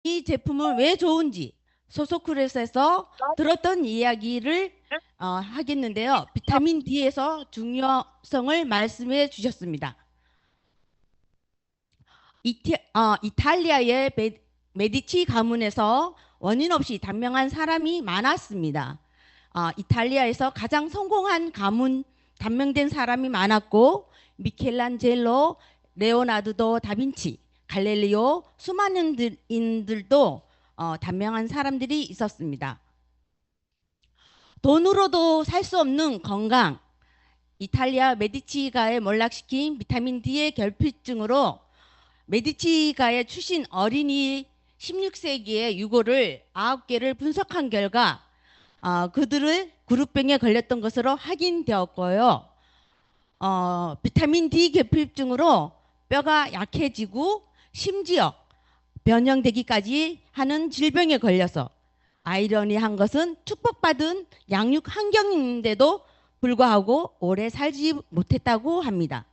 이 제품은 왜 좋은지 소소크레스에서 들었던 이야기를 하겠는데요. 비타민 D에서 중요성을 말씀해 주셨습니다. 이탈리아의 메디치 가문에서 원인 없이 단명한 사람이 많았습니다. 이탈리아에서 가장 성공한 가문 단명된 사람이 많았고 미켈란젤로, 레오나르도 다빈치, 갈릴리오 수많은 인들도 단명한 사람들이 있었습니다. 돈으로도 살 수 없는 건강, 이탈리아 메디치가에 몰락시킨 비타민 D의 결핍증으로 메디치가의 출신 어린이 16세기의 유고를 9개를 분석한 결과 그들을 그룹병에 걸렸던 것으로 확인되었고요. 비타민 D 결핍증으로 뼈가 약해지고 심지어 변형되기까지 하는 질병에 걸려서 아이러니한 것은 축복받은 양육 환경인데도 불구하고 오래 살지 못했다고 합니다.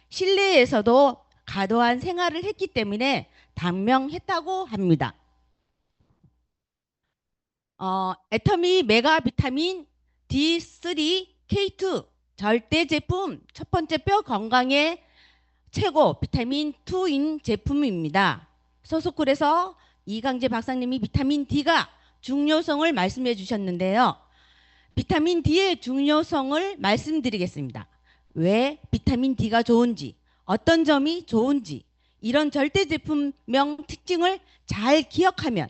실내에서도 과도한 생활을 했기 때문에 단명했다고 합니다. 애터미 메가 비타민 D3, K2 절대 제품 첫 번째 뼈 건강에 최고 비타민 2인 제품입니다. 소속글에서 이강재 박사님이 비타민 D가 중요성을 말씀해 주셨는데요. 비타민 D의 중요성을 말씀드리겠습니다. 왜 비타민 D가 좋은지, 어떤 점이 좋은지, 이런 절대 제품명 특징을 잘 기억하면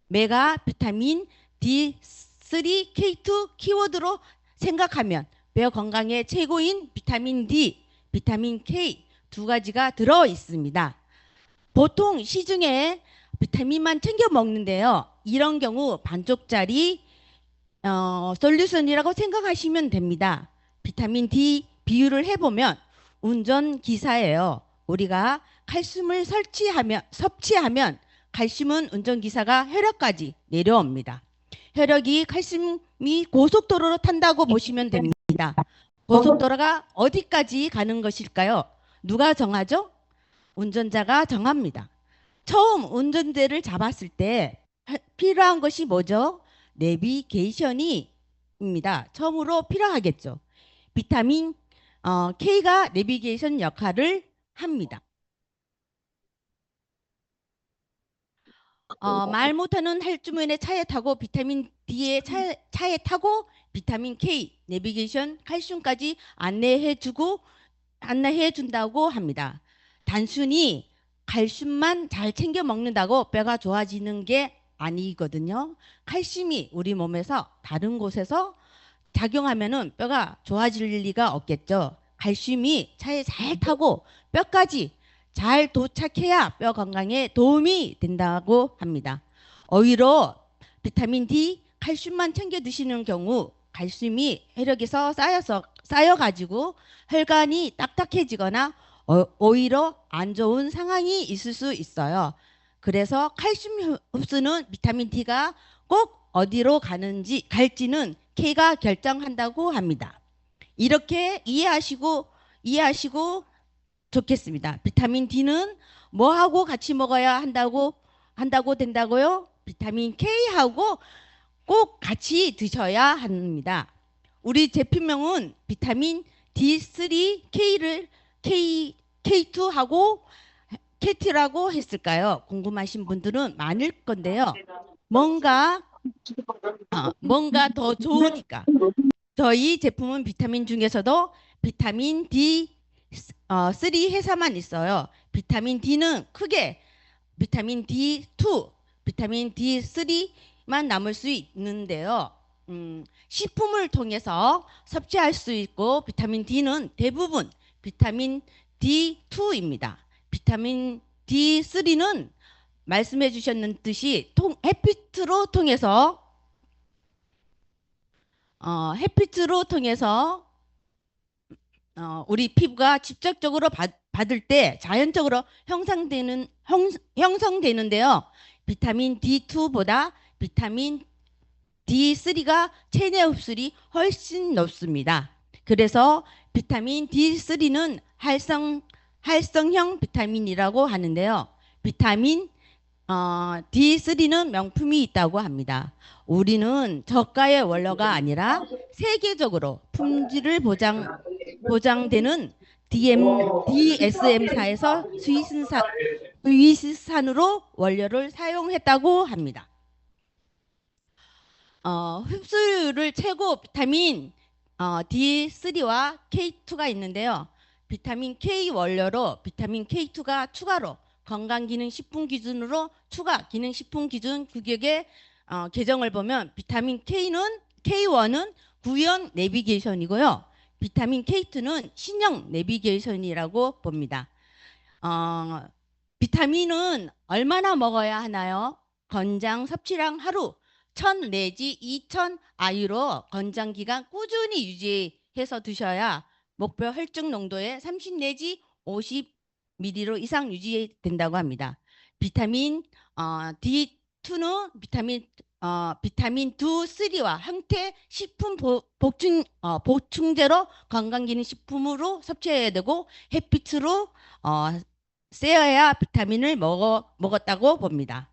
메가 비타민 D3, K2 키워드로 생각하면 뼈 건강의 최고인 비타민 D, 비타민 K 두 가지가 들어 있습니다. 보통 시중에 비타민만 챙겨 먹는데요. 이런 경우 반쪽짜리 솔루션이라고 생각하시면 됩니다. 비타민 D 비율을 해보면 운전기사예요. 우리가 칼슘을 섭취하면 칼슘은 운전기사가 혈액까지 내려옵니다. 혈액이 칼슘이 고속도로로 탄다고 보시면 됩니다. 고속도로가 어디까지 가는 것일까요? 누가 정하죠? 운전자가 정합니다. 처음 운전대를 잡았을 때 필요한 것이 뭐죠? 내비게이션입니다. 처음으로 필요하겠죠. 비타민 K가 내비게이션 역할을 합니다. 말 못하는 할주문의 차에 타고 비타민 D의 차에 타고 비타민 K, 내비게이션, 칼슘까지 안내해 준다고 합니다. 단순히 칼슘만 잘 챙겨 먹는다고 뼈가 좋아지는 게 아니거든요. 칼슘이 우리 몸에서 다른 곳에서 작용하면은 뼈가 좋아질 리가 없겠죠. 칼슘이 차에 잘 타고 뼈까지 잘 도착해야 뼈 건강에 도움이 된다고 합니다. 오히려 비타민 D, 칼슘만 챙겨 드시는 경우 칼슘이 혈액에서 쌓여가지고 혈관이 딱딱해지거나 오히려 안 좋은 상황이 있을 수 있어요. 그래서 칼슘 흡수는 비타민 D가 꼭 어디로 갈지는 K가 결정한다고 합니다. 이렇게 이해하시고 좋겠습니다. 비타민 D는 뭐하고 같이 먹어야 한다고 된다고요? 비타민 K하고 꼭 같이 드셔야 합니다. 우리 제품명은 비타민 D3, K2하고 KT라고 했을까요? 궁금하신 분들은 많을 건데요. 뭔가 더 좋으니까. 저희 제품은 비타민 중에서도 비타민 D3 회사만 있어요. 비타민 D는 크게 비타민 D2, 비타민 D3만 남을 수 있는데요. 식품을 통해서 섭취할 수 있고 비타민 D는 대부분 비타민 D2입니다. 비타민 D3는 말씀해 주셨듯이 햇빛으로 통해서 우리 피부가 직접적으로 받을 때 자연적으로 형성되는데요. 비타민 D2보다 비타민 D3가 체내 흡수율이 훨씬 높습니다. 그래서 비타민 D3는 활성형 비타민이라고 하는데요. 비타민 D3는 명품이 있다고 합니다. 우리는 저가의 원료가 아니라 세계적으로 품질을 보장되는 DSM사에서 스위스산으로 원료를 사용했다고 합니다. 흡수율을 최고 비타민 D3와 K2가 있는데요. 비타민 K 원료로 비타민 K2가 추가로 건강기능식품 기준으로 추가 기능식품 기준 규격의 개정을 보면 비타민 K1은 구형 내비게이션이고요. 비타민 K2는 신형 내비게이션이라고 봅니다. 비타민은 얼마나 먹어야 하나요? 권장 섭취량 하루 1000 내지 2000 아유로 권장 기간 꾸준히 유지해서 드셔야 목표 혈중 농도의 30 내지 50ml 이상 유지된다고 합니다. 비타민 D2는 비타민 2, 3와 형태 식품 보충제로 건강기능식품으로 섭취해야 되고 햇빛으로 쐬어야 비타민을 먹었다고 봅니다.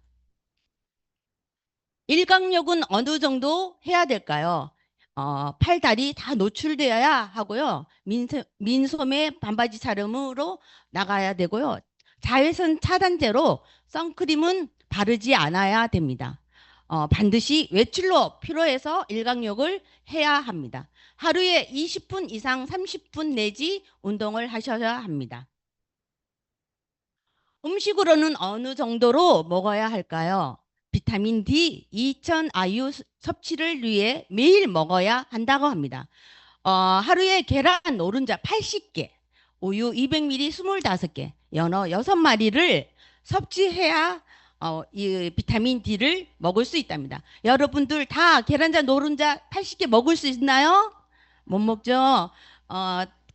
일광욕은 어느 정도 해야 될까요? 팔, 다리 다 노출되어야 하고요. 민소매 반바지 차림으로 나가야 되고요. 자외선 차단제로 선크림은 바르지 않아야 됩니다. 반드시 외출로 필요해서 일광욕을 해야 합니다. 하루에 20분 이상 30분 내지 운동을 하셔야 합니다. 음식으로는 어느 정도로 먹어야 할까요? 비타민 D 2000 IU 섭취를 위해 매일 먹어야 한다고 합니다. 하루에 계란 노른자 80개, 우유 200ml 25개, 연어 6마리를 섭취해야 이 비타민 D를 먹을 수 있답니다. 여러분들 다 계란자 노른자 80개 먹을 수 있나요? 못 먹죠?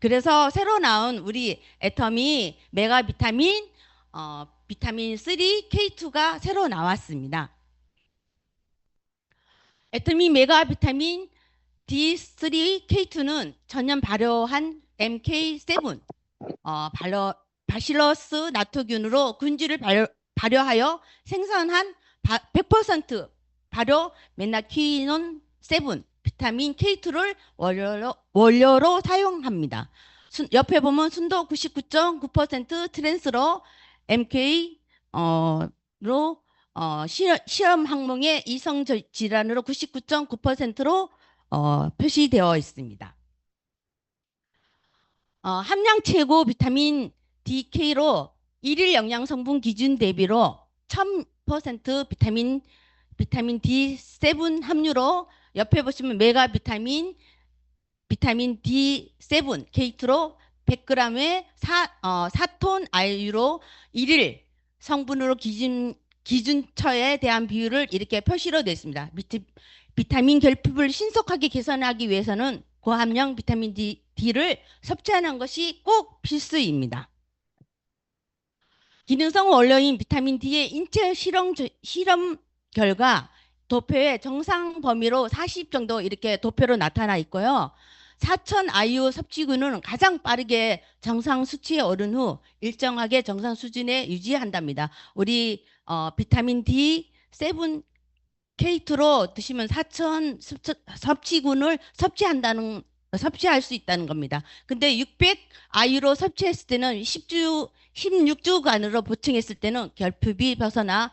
그래서 새로 나온 우리 애터미 메가 비타민 3 K2가 새로 나왔습니다. 애터미 메가 비타민 D3 K2는 전년 발효한 MK7 바실러스 나토균으로 균질을 발효하여 생산한 100% 발효 메나퀴논 7 비타민 K2를 원료로 사용합니다. 옆에 보면 순도 99.9% 트랜스로 MK 로 시험 항목의 이성 질환으로 99.9%로 표시되어 있습니다. 함량 최고 비타민 DK로 일일 영양 성분 기준 대비로 1000% 비타민 D7 함유로 옆에 보시면 메가 비타민 D7 K2로 100g에 4톤 아유로 1일 성분으로 기준처에 대한 비율을 이렇게 표시로 냈습니다. 비타민 결핍을 신속하게 개선하기 위해서는 고함량 비타민 D를 섭취하는 것이 꼭 필수입니다. 기능성 원료인 비타민 D의 인체 실험 결과 도표에 정상 범위로 40 정도 이렇게 도표로 나타나 있고요. 4000 IU 섭취군은 가장 빠르게 정상 수치에 오른 후 일정하게 정상 수준에 유지한답니다. 우리 비타민 D7 K2로 드시면 4000 섭취군을 섭취할 수 있다는 겁니다. 근데 600 IU로 섭취했을 때는 16주간으로 보충했을 때는 결핍이 벗어나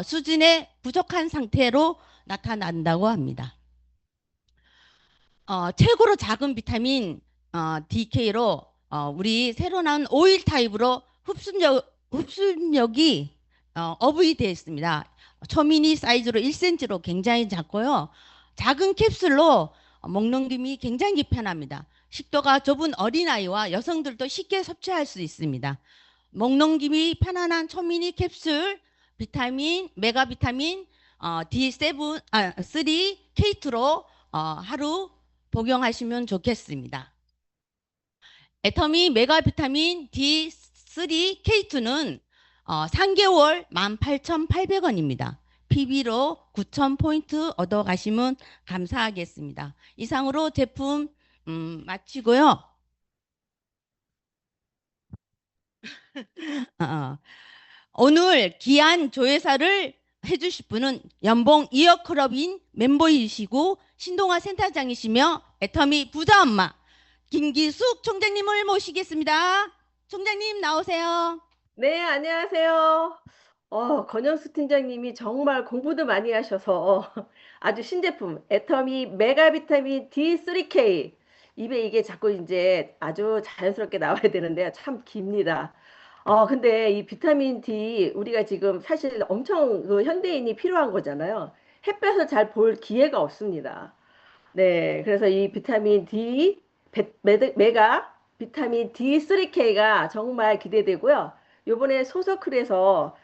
수준에 부족한 상태로 나타난다고 합니다. 최고로 작은 비타민 DK로 우리 새로 나온 오일 타입으로 흡수력이 업이 되어 있습니다. 초미니 사이즈로 1cm로 굉장히 작고요. 작은 캡슐로 먹는 굉장히 편합니다. 식도가 좁은 어린아이와 여성들도 쉽게 섭취할 수 있습니다. 먹는 편안한 초미니 캡슐 메가 비타민 D7, 3 K2로 하루 복용하시면 좋겠습니다. 애터미 메가 비타민 D3 K2는 3개월 18,800원입니다. PB로 9,000포인트 얻어가시면 감사하겠습니다. 이상으로 제품 마치고요. 오늘 귀한 조회사를 해주실 분은 연봉 2억 클럽인 멤버이시고 신동아 센터장이시며 애터미 부자 엄마 김기숙 총장님을 모시겠습니다. 총장님 나오세요. 네, 안녕하세요. 권영수 팀장님이 정말 공부도 많이 하셔서 아주 신제품 애터미 메가 비타민 D3K 입에 이게 자꾸 이제 아주 자연스럽게 나와야 되는데 참 깁니다. 근데 이 비타민 D 우리가 지금 사실 엄청 그 현대인이 필요한 거잖아요. 햇볕을 잘 볼 기회가 없습니다. 네, 그래서 이 비타민 D, 메가 비타민 D3K가 정말 기대되고요. 요번에 소서클에서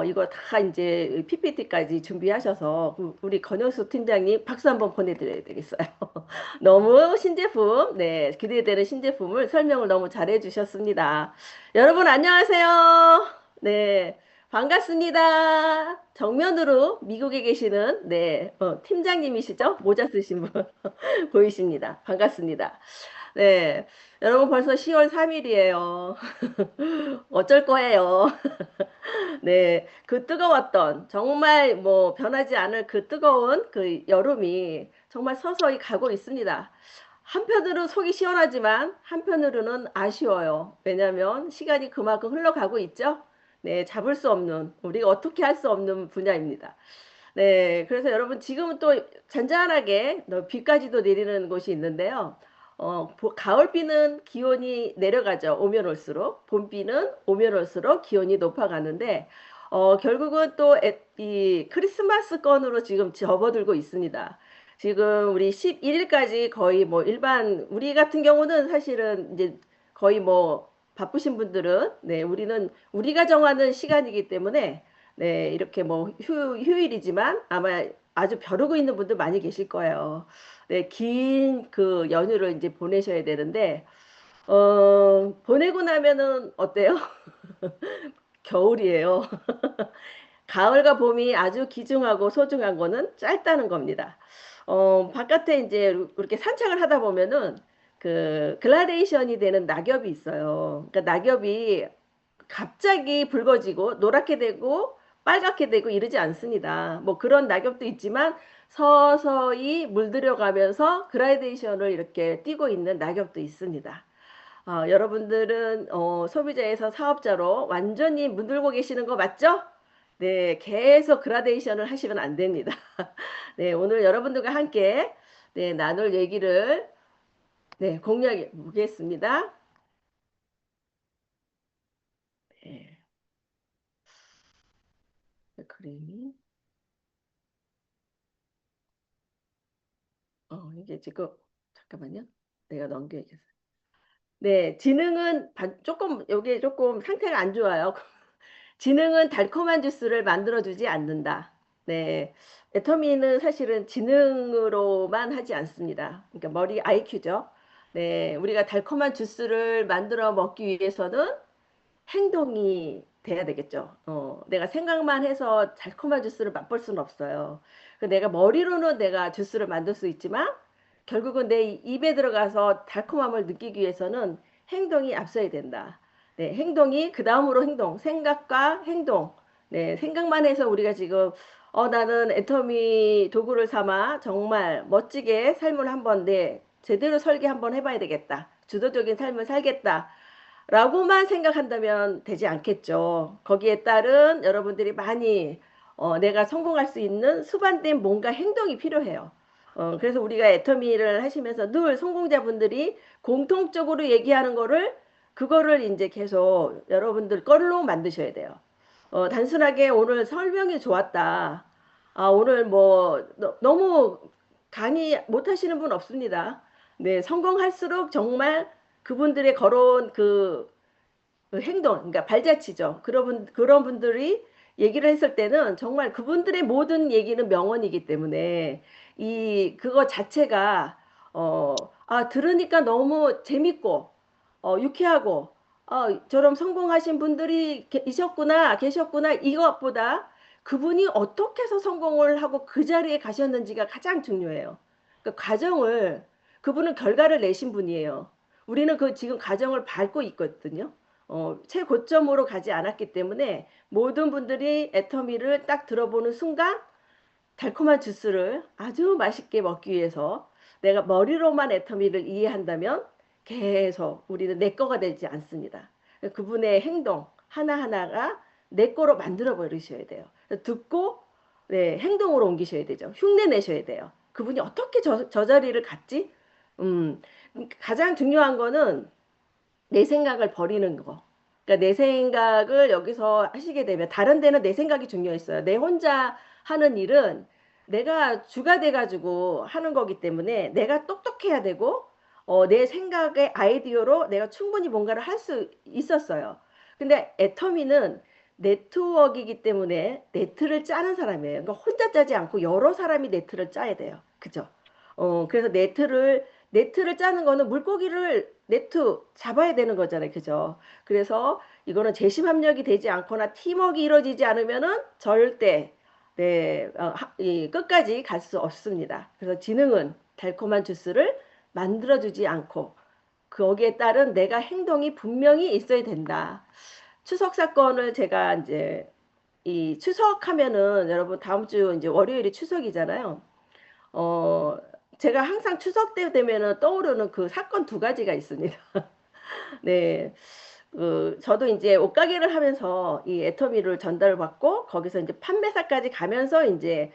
이거 다 이제 PPT까지 준비하셔서 우리 권영수 팀장님 박수 한번 보내드려야 되겠어요. 너무 신제품, 네, 기대되는 신제품을 설명을 너무 잘해 주셨습니다. 여러분 안녕하세요. 네, 반갑습니다. 정면으로 미국에 계시는 네, 팀장님이시죠? 모자 쓰신 분. 보이십니다. 반갑습니다. 네. 여러분 벌써 10월 3일이에요. 어쩔 거예요. 네. 그 뜨거웠던 정말 뭐 변하지 않을 그 뜨거운 그 여름이 정말 서서히 가고 있습니다. 한편으로는 속이 시원하지만 한편으로는 아쉬워요. 왜냐하면 시간이 그만큼 흘러가고 있죠. 네, 잡을 수 없는 우리가 어떻게 할 수 없는 분야입니다. 네, 그래서 여러분 지금은 또 잔잔하게 비까지도 내리는 곳이 있는데요. 가을비는 기온이 내려가죠. 오면 올수록. 봄비는 오면 올수록 기온이 높아가는데, 결국은 또 이 크리스마스권으로 지금 접어들고 있습니다. 지금 우리 11일까지 거의 뭐 일반, 우리 같은 경우는 사실은 이제 거의 뭐 바쁘신 분들은, 네, 우리가 정하는 시간이기 때문에 네, 이렇게 뭐 휴일이지만 아마 아주 벼르고 있는 분들 많이 계실 거예요. 네, 긴 그 연휴를 이제 보내셔야 되는데, 보내고 나면은 어때요? 겨울이에요. 가을과 봄이 아주 귀중하고 소중한 거는 짧다는 겁니다. 바깥에 이제 이렇게 산책을 하다 보면은 그 글라데이션이 되는 낙엽이 있어요. 그러니까 낙엽이 갑자기 붉어지고 노랗게 되고 빨갛게 되고 이러지 않습니다. 뭐 그런 낙엽도 있지만 서서히 물들여가면서 그라데이션을 이렇게 띄고 있는 낙엽도 있습니다. 여러분들은 소비자에서 사업자로 완전히 물들고 계시는 거 맞죠? 네, 계속 그라데이션을 하시면 안 됩니다. 네, 오늘 여러분들과 함께 네, 나눌 얘기를 네, 공유해 보겠습니다. 네, 그림이 이게 지금 잠깐만요. 내가 넘겨야겠어. 네, 지능은 조금 여기 조금 상태가 안 좋아요. 지능은 달콤한 주스를 만들어주지 않는다. 네, 애터미는 사실은 지능으로만 하지 않습니다. 그러니까 머리 IQ죠. 네, 우리가 달콤한 주스를 만들어 먹기 위해서는 행동이 돼야 되겠죠. 내가 생각만 해서 달콤한 주스를 맛볼 수는 없어요. 내가 머리로는 내가 주스를 만들 수 있지만 결국은 내 입에 들어가서 달콤함을 느끼기 위해서는 행동이 앞서야 된다. 네, 행동이 그 다음으로 행동, 생각과 행동. 네, 생각만 해서 우리가 지금 나는 애터미 도구를 삼아 정말 멋지게 삶을 한번 제대로 설계 한번 해봐야 되겠다. 주도적인 삶을 살겠다. 라고만 생각한다면 되지 않겠죠. 거기에 따른 여러분들이 많이 내가 성공할 수 있는 수반된 뭔가 행동이 필요해요. 그래서 우리가 애터미를 하시면서 늘 성공자분들이 공통적으로 얘기하는 그거를 이제 계속 여러분들 걸로 만드셔야 돼요. 단순하게 오늘 설명이 좋았다. 오늘 뭐 너무 강의 못 하시는 분 없습니다. 네, 성공할수록 정말 그분들의 걸어온 그 행동, 그러니까 발자취죠. 그런 분들이 얘기를 했을 때는 정말 그분들의 모든 얘기는 명언이기 때문에 그거 자체가, 들으니까 너무 재밌고, 유쾌하고, 저런 성공하신 분들이 계셨구나. 이것보다 그분이 어떻게 해서 성공을 하고 그 자리에 가셨는지가 가장 중요해요. 그 과정을, 그분은 결과를 내신 분이에요. 우리는 그 지금 과정을 밟고 있거든요. 최고점으로 가지 않았기 때문에 모든 분들이 애터미를 딱 들어보는 순간 달콤한 주스를 아주 맛있게 먹기 위해서 내가 머리로만 애터미를 이해한다면 계속 우리는 내 거가 되지 않습니다. 그분의 행동 하나하나가 내 거로 만들어 버리셔야 돼요. 듣고 네, 행동으로 옮기셔야 되죠. 흉내 내셔야 돼요. 그분이 어떻게 저 자리를 갔지? 음, 가장 중요한 거는 내 생각을 버리는 거. 그러니까 내 생각을 여기서 하시게 되면 다른 데는 내 생각이 중요했어요. 내 혼자 하는 일은 내가 주가 돼가지고 하는 거기 때문에 내가 똑똑해야 되고 내 생각의 아이디어로 내가 충분히 뭔가를 할 수 있었어요. 근데 애터미는 네트워크이기 때문에 네트를 짜는 사람이에요. 그러니까 혼자 짜지 않고 여러 사람이 네트를 짜야 돼요. 그죠? 그래서 네트를 짜는 거는 물고기를 네트 잡아야 되는 거잖아요. 그죠? 그래서 이거는 재심합력이 되지 않거나 팀워크가 이루어지지 않으면은 절대 네, 이 끝까지 갈 수 없습니다. 그래서 지능은 달콤한 주스를 만들어주지 않고 거기에 따른 내가 행동이 분명히 있어야 된다. 추석 사건을 제가 이제 이 추석하면은 여러분 다음 주 이제 월요일이 추석이잖아요. 어, 제가 항상 추석 때 되면은 떠오르는 그 사건 두 가지가 있습니다. 네. 저도 이제 옷가게를 하면서 이 애터미를 전달을 받고 거기서 이제 판매사까지 가면서 이제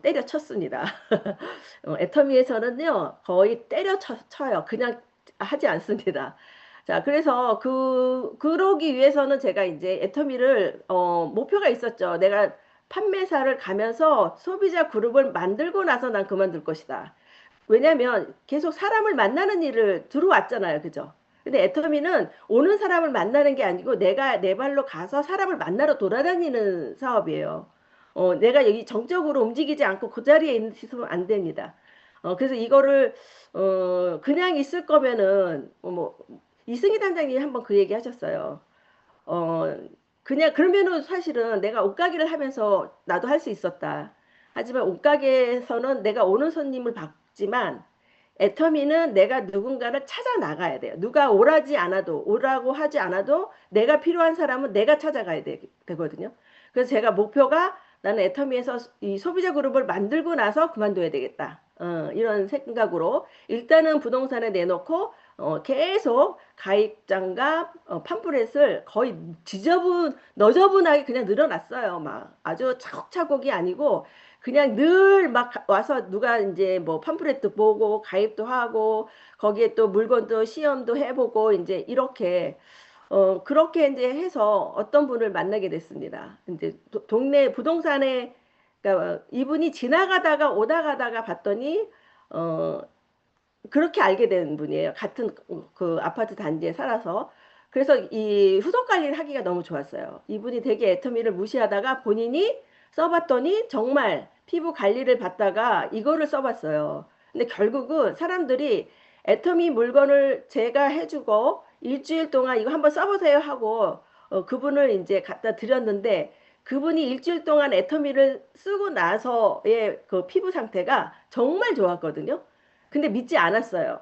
때려쳤습니다. 애터미에서는요 거의 때려쳐요. 그냥 하지 않습니다. 자, 그래서 그러기 위해서는 제가 이제 애터미를 목표가 있었죠. 내가 판매사를 가면서 소비자 그룹을 만들고 나서 난 그만둘 것이다. 왜냐면 계속 사람을 만나는 일을 들어왔잖아요. 그죠? 근데 애터미는 오는 사람을 만나는 게 아니고 내가 내 발로 가서 사람을 만나러 돌아다니는 사업이에요. 내가 여기 정적으로 움직이지 않고 그 자리에 있으면 안 됩니다. 그래서 이거를 그냥 있을 거면은 뭐 이승희 단장님이 한번 그 얘기 하셨어요. 어, 그냥 그러면은 사실은 내가 옷가게를 하면서 나도 할 수 있었다. 하지만 옷가게에서는 내가 오는 손님을 받지만 애터미는 내가 누군가를 찾아 나가야 돼요. 누가 오라지 않아도 오라고 하지 않아도 내가 필요한 사람은 내가 찾아가야 되거든요. 그래서 제가 목표가 나는 애터미에서 이 소비자 그룹을 만들고 나서 그만둬야 되겠다. 이런 생각으로 일단은 부동산에 내놓고 계속 가입장과 팜플렛을 거의 너저분하게 그냥 늘어났어요. 막 아주 차곡차곡이 아니고 그냥 늘 막 와서 누가 이제 뭐 팜플렛도 보고 가입도 하고 거기에 또 물건도 시험도 해보고 이제 이렇게 그렇게 이제 해서 어떤 분을 만나게 됐습니다. 이제 동네 부동산에 그러니까 이분이 지나가다가 오다 가다가 봤더니 어 그렇게 알게 된 분이에요. 같은 그 아파트 단지에 살아서. 그래서 이 후속 관리를 하기가 너무 좋았어요. 이분이 되게 애터미를 무시하다가 본인이 써봤더니 정말 피부 관리를 받다가 이거를 써봤어요. 근데 결국은 사람들이 애터미 물건을 제가 해주고 일주일 동안 이거 한번 써보세요 하고 그분을 이제 갖다 드렸는데 그분이 일주일 동안 애터미를 쓰고 나서의 그 피부 상태가 정말 좋았거든요. 근데 믿지 않았어요.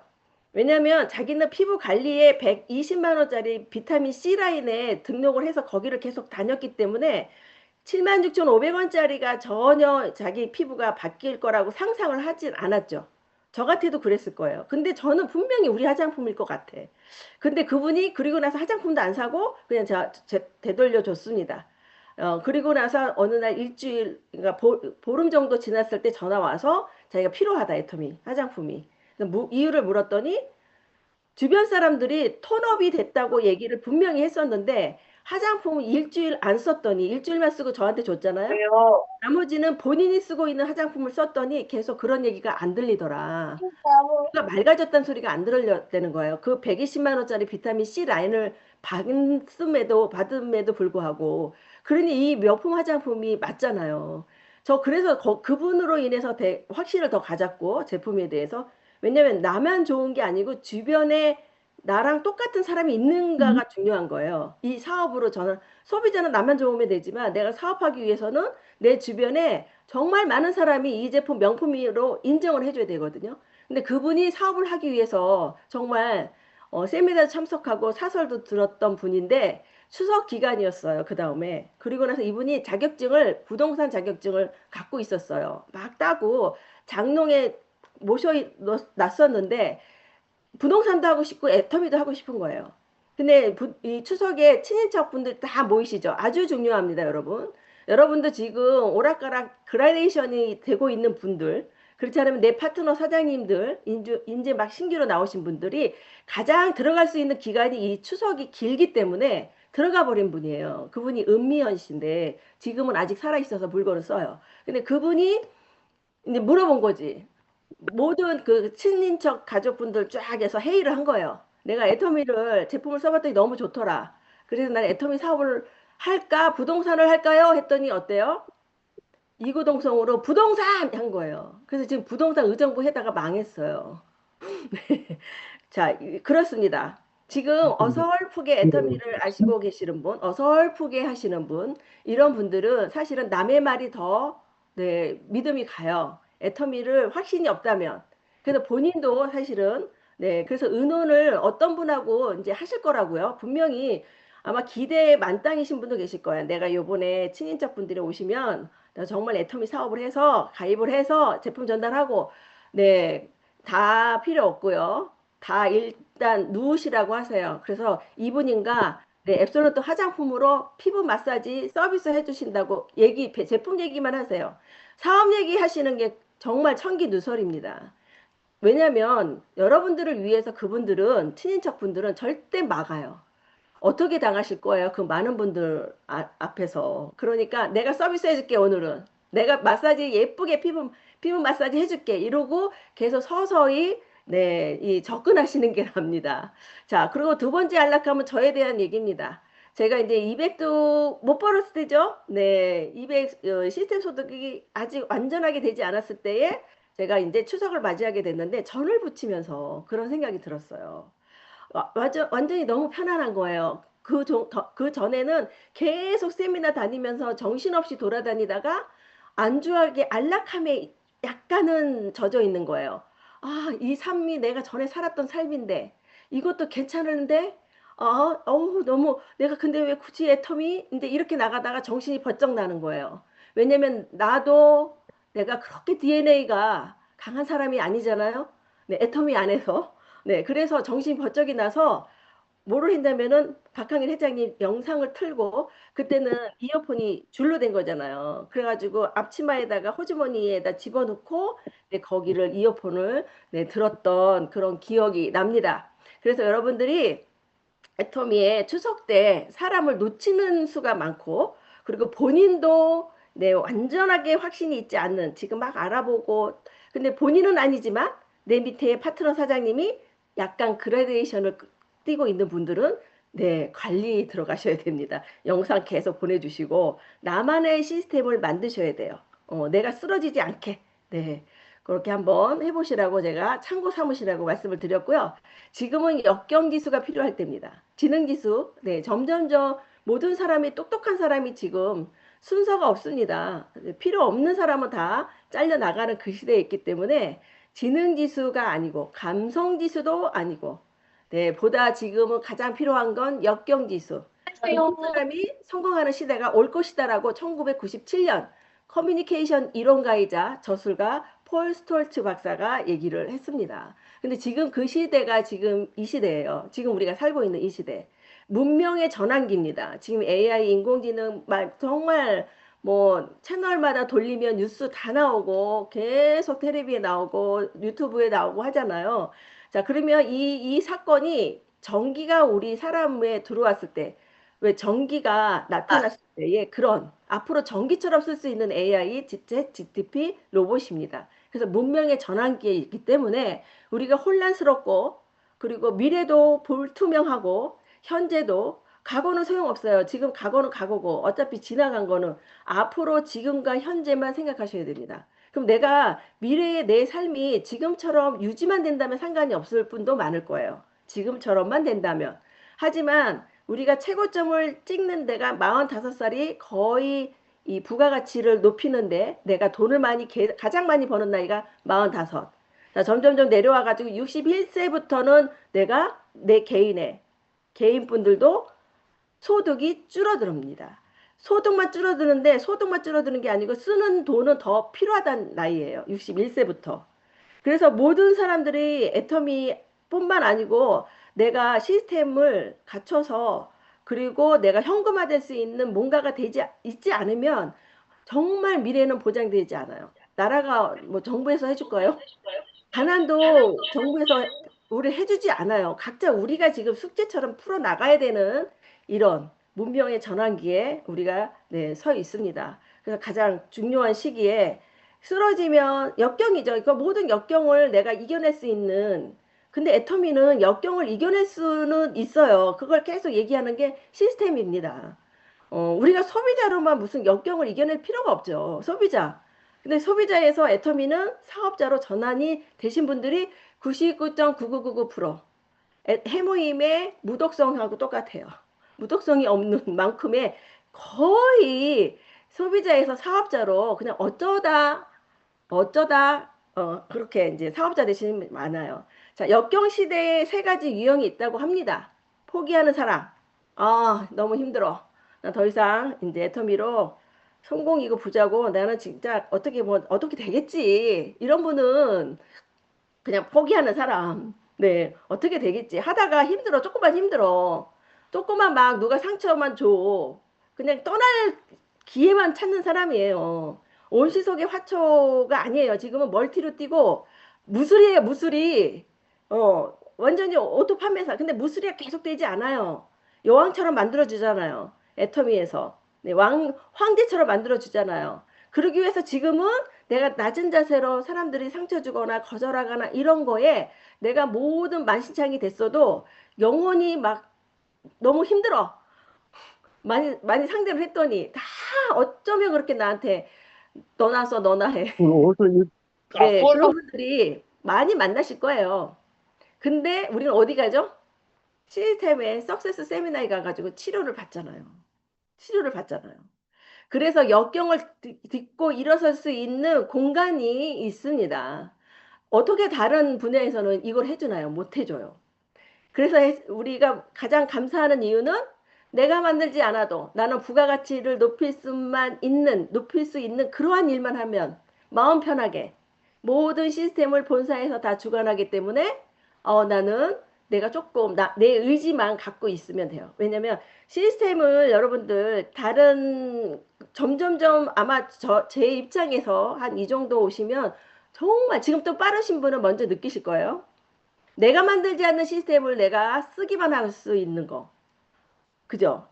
왜냐면 자기는 피부 관리에 120만 원짜리 비타민 C 라인에 등록을 해서 거기를 계속 다녔기 때문에 76,500원짜리가 전혀 자기 피부가 바뀔 거라고 상상을 하진 않았죠. 저 같아도 그랬을 거예요. 근데 저는 분명히 우리 화장품일 것 같아. 근데 그분이 그리고 나서 화장품도 안 사고 그냥 되돌려 줬습니다. 그리고 나서 어느 날 일주일, 그러니까 보름 정도 지났을 때 전화 와서 자기가 필요하다, 애터미 화장품이. 이유를 물었더니 주변 사람들이 톤업이 됐다고 얘기를 분명히 했었는데 화장품을 일주일 안 썼더니 일주일만 쓰고 저한테 줬잖아요. 왜요? 나머지는 본인이 쓰고 있는 화장품을 썼더니 계속 그런 얘기가 안 들리더라. 진짜로? 가 맑아졌다는 소리가 안 들렸다는 거예요. 그 120만 원짜리 비타민 C 라인을 받음에도 불구하고 그러니 이 명품 화장품이 맞잖아요. 저 그래서 그분으로 인해서 확신을 더 가졌고 제품에 대해서 왜냐면 나만 좋은 게 아니고 주변에 나랑 똑같은 사람이 있는가가 중요한 거예요. 이 사업으로 저는 소비자는 나만 좋으면 되지만 내가 사업하기 위해서는 내 주변에 정말 많은 사람이 이 제품 명품으로 인정을 해줘야 되거든요. 근데 그분이 사업을 하기 위해서 정말 세미나도 참석하고 사설도 들었던 분인데 추석 기간이었어요. 그 다음에. 그리고 나서 이분이 자격증을, 부동산 자격증을 갖고 있었어요. 막 따고 장롱에 모셔 놨었는데 부동산도 하고 싶고 애터미도 하고 싶은 거예요. 근데 이 추석에 친인척 분들 다 모이시죠. 아주 중요합니다, 여러분. 여러분도 지금 오락가락 그라데이션이 되고 있는 분들, 그렇지 않으면 내 파트너 사장님들, 이제 막 신규로 나오신 분들이 가장 들어갈 수 있는 기간이 이 추석이 길기 때문에 들어가 버린 분이에요. 그분이 은미연 씨인데 지금은 아직 살아있어서 물건을 써요. 근데 그분이 이제 물어본 거지. 모든 그 친인척 가족분들 쫙 해서 회의를 한 거예요. 내가 애터미를 제품을 써봤더니 너무 좋더라. 그래서 난 애터미 사업을 할까 부동산을 할까요? 했더니 어때요? 이구동성으로 부동산 한 거예요. 그래서 지금 부동산 의정부 해다가 망했어요. 자, 그렇습니다. 지금 어설프게 애터미를 아시고 계시는 분, 어설프게 하시는 분, 이런 분들은 사실은 남의 말이 더, 네, 믿음이 가요. 애터미를 확신이 없다면. 그래서 본인도 사실은, 네, 그래서 의논을 어떤 분하고 이제 하실 거라고요. 분명히 아마 기대에 만땅이신 분도 계실 거예요. 내가 요번에 친인척 분들이 오시면, 나 정말 애터미 사업을 해서, 가입을 해서 제품 전달하고, 네, 다 필요 없고요. 다 일단 누우시라고 하세요. 그래서 이분인가 네, 앱솔루트 화장품으로 피부 마사지 서비스 해주신다고 제품 얘기만 하세요. 사업 얘기 하시는 게 정말 천기누설입니다. 왜냐면 여러분들을 위해서 그분들은 친인척 분들은 절대 막아요. 어떻게 당하실 거예요? 그 많은 분들 앞에서. 그러니까 내가 서비스 해줄게, 오늘은. 내가 마사지 예쁘게 피부 마사지 해줄게. 이러고 계속 서서히 네, 이 접근하시는 게 납니다. 자, 그리고 두 번째 안락함은 저에 대한 얘기입니다. 제가 이제 200도 못 벌었을 때죠. 네, 200 시스템 소득이 아직 완전하게 되지 않았을 때에 제가 이제 추석을 맞이하게 됐는데 전을 부치면서 그런 생각이 들었어요. 완전히 너무 편안한 거예요. 그 전에는 계속 세미나 다니면서 정신없이 돌아다니다가 안주하게 안락함에 약간은 젖어 있는 거예요. 아, 이 삶이 내가 전에 살았던 삶인데 이것도 괜찮은데 너무 내가 근데 왜 굳이 애터미? 근데 이렇게 나가다가 정신이 번쩍 나는 거예요. 왜냐면 나도 내가 그렇게 DNA가 강한 사람이 아니잖아요. 네, 애터미 안에서. 네, 그래서 정신이 번쩍이 나서 뭐를 했냐면은 박항일 회장님 영상을 틀고 그때는 이어폰이 줄로 된 거잖아요. 그래가지고 앞치마에다가 호주머니에다 집어넣고 네, 거기를 이어폰을 네, 들었던 그런 기억이 납니다. 그래서 여러분들이 애터미에 추석 때 사람을 놓치는 수가 많고 그리고 본인도 네, 완전하게 확신이 있지 않는 지금 막 알아보고 근데 본인은 아니지만 내 밑에 파트너 사장님이 약간 그라데이션을 띄고 있는 분들은 네, 관리 들어가셔야 됩니다. 영상 계속 보내주시고 나만의 시스템을 만드셔야 돼요. 내가 쓰러지지 않게. 네. 그렇게 한번 해보시라고 제가 참고 삼으시라고 말씀을 드렸고요. 지금은 역경지수가 필요할 때입니다. 지능지수, 네, 점점점 모든 사람이 똑똑한 사람이 지금 순서가 없습니다. 필요 없는 사람은 다 잘려 나가는 그 시대에 있기 때문에 지능지수가 아니고 감성지수도 아니고 네, 보다 지금은 가장 필요한 건 역경지수. 모든 사람이 성공하는 시대가 올 것이다라고 1997년 커뮤니케이션 이론가이자 저술가 폴 스톨츠 박사가 얘기를 했습니다. 근데 지금 그 시대가 지금 이 시대예요. 지금 우리가 살고 있는 이 시대. 문명의 전환기입니다. 지금 AI 인공지능 정말 뭐 채널마다 돌리면 뉴스 다 나오고 계속 텔레비에 나오고 유튜브에 나오고 하잖아요. 자, 그러면 이 사건이 전기가 우리 사람에 들어왔을 때, 왜 전기가 나타났을 때의 그런 앞으로 전기처럼 쓸 수 있는 AI, GTP 로봇입니다. 그래서 문명의 전환기에 있기 때문에 우리가 혼란스럽고 그리고 미래도 불투명하고 현재도 과거는 소용없어요. 지금 과거는 과거고 어차피 지나간 거는 앞으로 지금과 현재만 생각하셔야 됩니다. 그럼 내가 미래의 내 삶이 지금처럼 유지만 된다면 상관이 없을 분도 많을 거예요. 지금처럼만 된다면. 하지만 우리가 최고점을 찍는 데가 45살이 거의 이 부가가치를 높이는데 내가 돈을 가장 많이 버는 나이가 45. 자, 점점점 내려와가지고 61세부터는 내가 내 개인분들도 소득이 줄어듭니다. 소득만 줄어드는 게 아니고 쓰는 돈은 더 필요하다는 나이예요. 61세부터. 그래서 모든 사람들이 애터미뿐만 아니고 내가 시스템을 갖춰서 그리고 내가 현금화될 수 있는 뭔가가 있지 않으면 정말 미래는 보장되지 않아요. 나라가 뭐 정부에서 해줄까요? 가난도 정부에서 우리 해주지 않아요. 각자 우리가 지금 숙제처럼 풀어 나가야 되는 이런 문명의 전환기에 우리가 네, 서 있습니다. 그래서 가장 중요한 시기에 쓰러지면 역경이죠. 그러니까 모든 역경을 내가 이겨낼 수 있는 근데 애터미는 역경을 이겨낼 수는 있어요. 그걸 계속 얘기하는 게 시스템입니다. 우리가 소비자로만 무슨 역경을 이겨낼 필요가 없죠. 소비자. 근데 소비자에서 애터미는 사업자로 전환이 되신 분들이 99.9999%. 해모임의 무독성하고 똑같아요. 무독성이 없는 만큼의 거의 소비자에서 사업자로 그냥 어쩌다 그렇게 이제 사업자 되시는 분이 많아요. 자, 역경 시대에 세 가지 유형이 있다고 합니다. 포기하는 사람. 아, 너무 힘들어. 나 더 이상 이제 애터미로 성공이고 부자고 나는 진짜 어떻게 되겠지. 이런 분은 그냥 포기하는 사람. 네, 어떻게 되겠지. 하다가 힘들어. 조금만 힘들어. 조금만 막 누가 상처만 줘. 그냥 떠날 기회만 찾는 사람이에요. 온시속의 화초가 아니에요. 지금은 멀티로 뛰고 무술이에요, 무술이. 완전히 오토 판매사. 근데 무술이가 계속 되지 않아요. 여왕처럼 만들어주잖아요. 애터미에서. 네, 황제처럼 만들어주잖아요. 그러기 위해서 지금은 내가 낮은 자세로 사람들이 상처 주거나 거절하거나 이런 거에 내가 모든 만신창이 됐어도 영혼이 막 너무 힘들어. 많이 상대를 했더니 다 어쩌면 그렇게 나한테 너나 써, 너나 해. 어디서 네, 그런 분들이 많이 만나실 거예요. 근데 우리는 어디 가죠? 시스템에 석세스 세미나에 가가지고 치료를 받잖아요. 치료를 받잖아요. 그래서 역경을 딛고 일어설 수 있는 공간이 있습니다. 어떻게 다른 분야에서는 이걸 해주나요? 못 해줘요. 그래서 우리가 가장 감사하는 이유는 내가 만들지 않아도 나는 부가가치를 높일 수 있는 그러한 일만 하면 마음 편하게 모든 시스템을 본사에서 다 주관하기 때문에 나는 내가 조금 내 의지만 갖고 있으면 돼요. 왜냐면 시스템을 여러분들 다른 점점점 아마 제 입장에서 한 이 정도 오시면 정말 지금 또 빠르신 분은 먼저 느끼실 거예요. 내가 만들지 않는 시스템을 내가 쓰기만 할 수 있는 거. 그죠?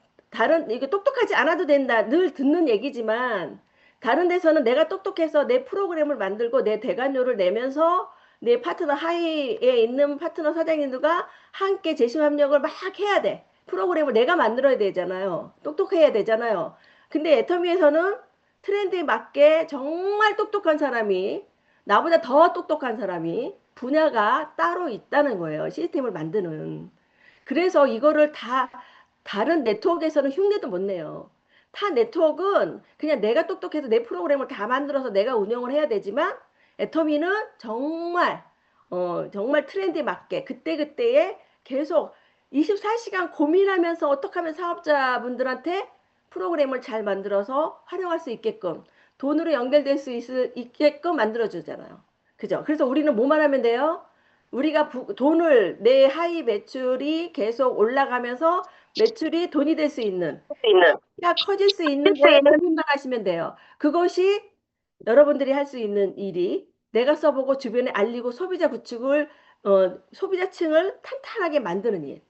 이게 똑똑하지 않아도 된다. 늘 듣는 얘기지만, 다른 데서는 내가 똑똑해서 내 프로그램을 만들고 내 대관료를 내면서 내 파트너 하위에 있는 파트너 사장님들과 함께 재심합력을 막 해야 돼. 프로그램을 내가 만들어야 되잖아요. 똑똑해야 되잖아요. 근데 애터미에서는 트렌드에 맞게 정말 똑똑한 사람이, 나보다 더 똑똑한 사람이 분야가 따로 있다는 거예요. 시스템을 만드는. 그래서 이거를 다른 네트워크에서는 흉내도 못 내요. 타 네트워크는 그냥 내가 똑똑해서 내 프로그램을 다 만들어서 내가 운영을 해야 되지만 애터미는 정말 트렌드에 맞게 그때그때에 계속 24시간 고민하면서 어떻게 하면 사업자분들한테 프로그램을 잘 만들어서 활용할 수 있게끔 돈으로 연결될 수 있게끔 만들어주잖아요. 그죠? 그래서 우리는 뭐만 하면 돼요? 우리가 내 하위 매출이 계속 올라가면서 매출이 돈이 될 수 있는, 야 커질 수 있는 거에 고민만 하시면 돼요. 그것이 여러분들이 할 수 있는 일이 내가 써보고 주변에 알리고 소비자층을 탄탄하게 만드는 일.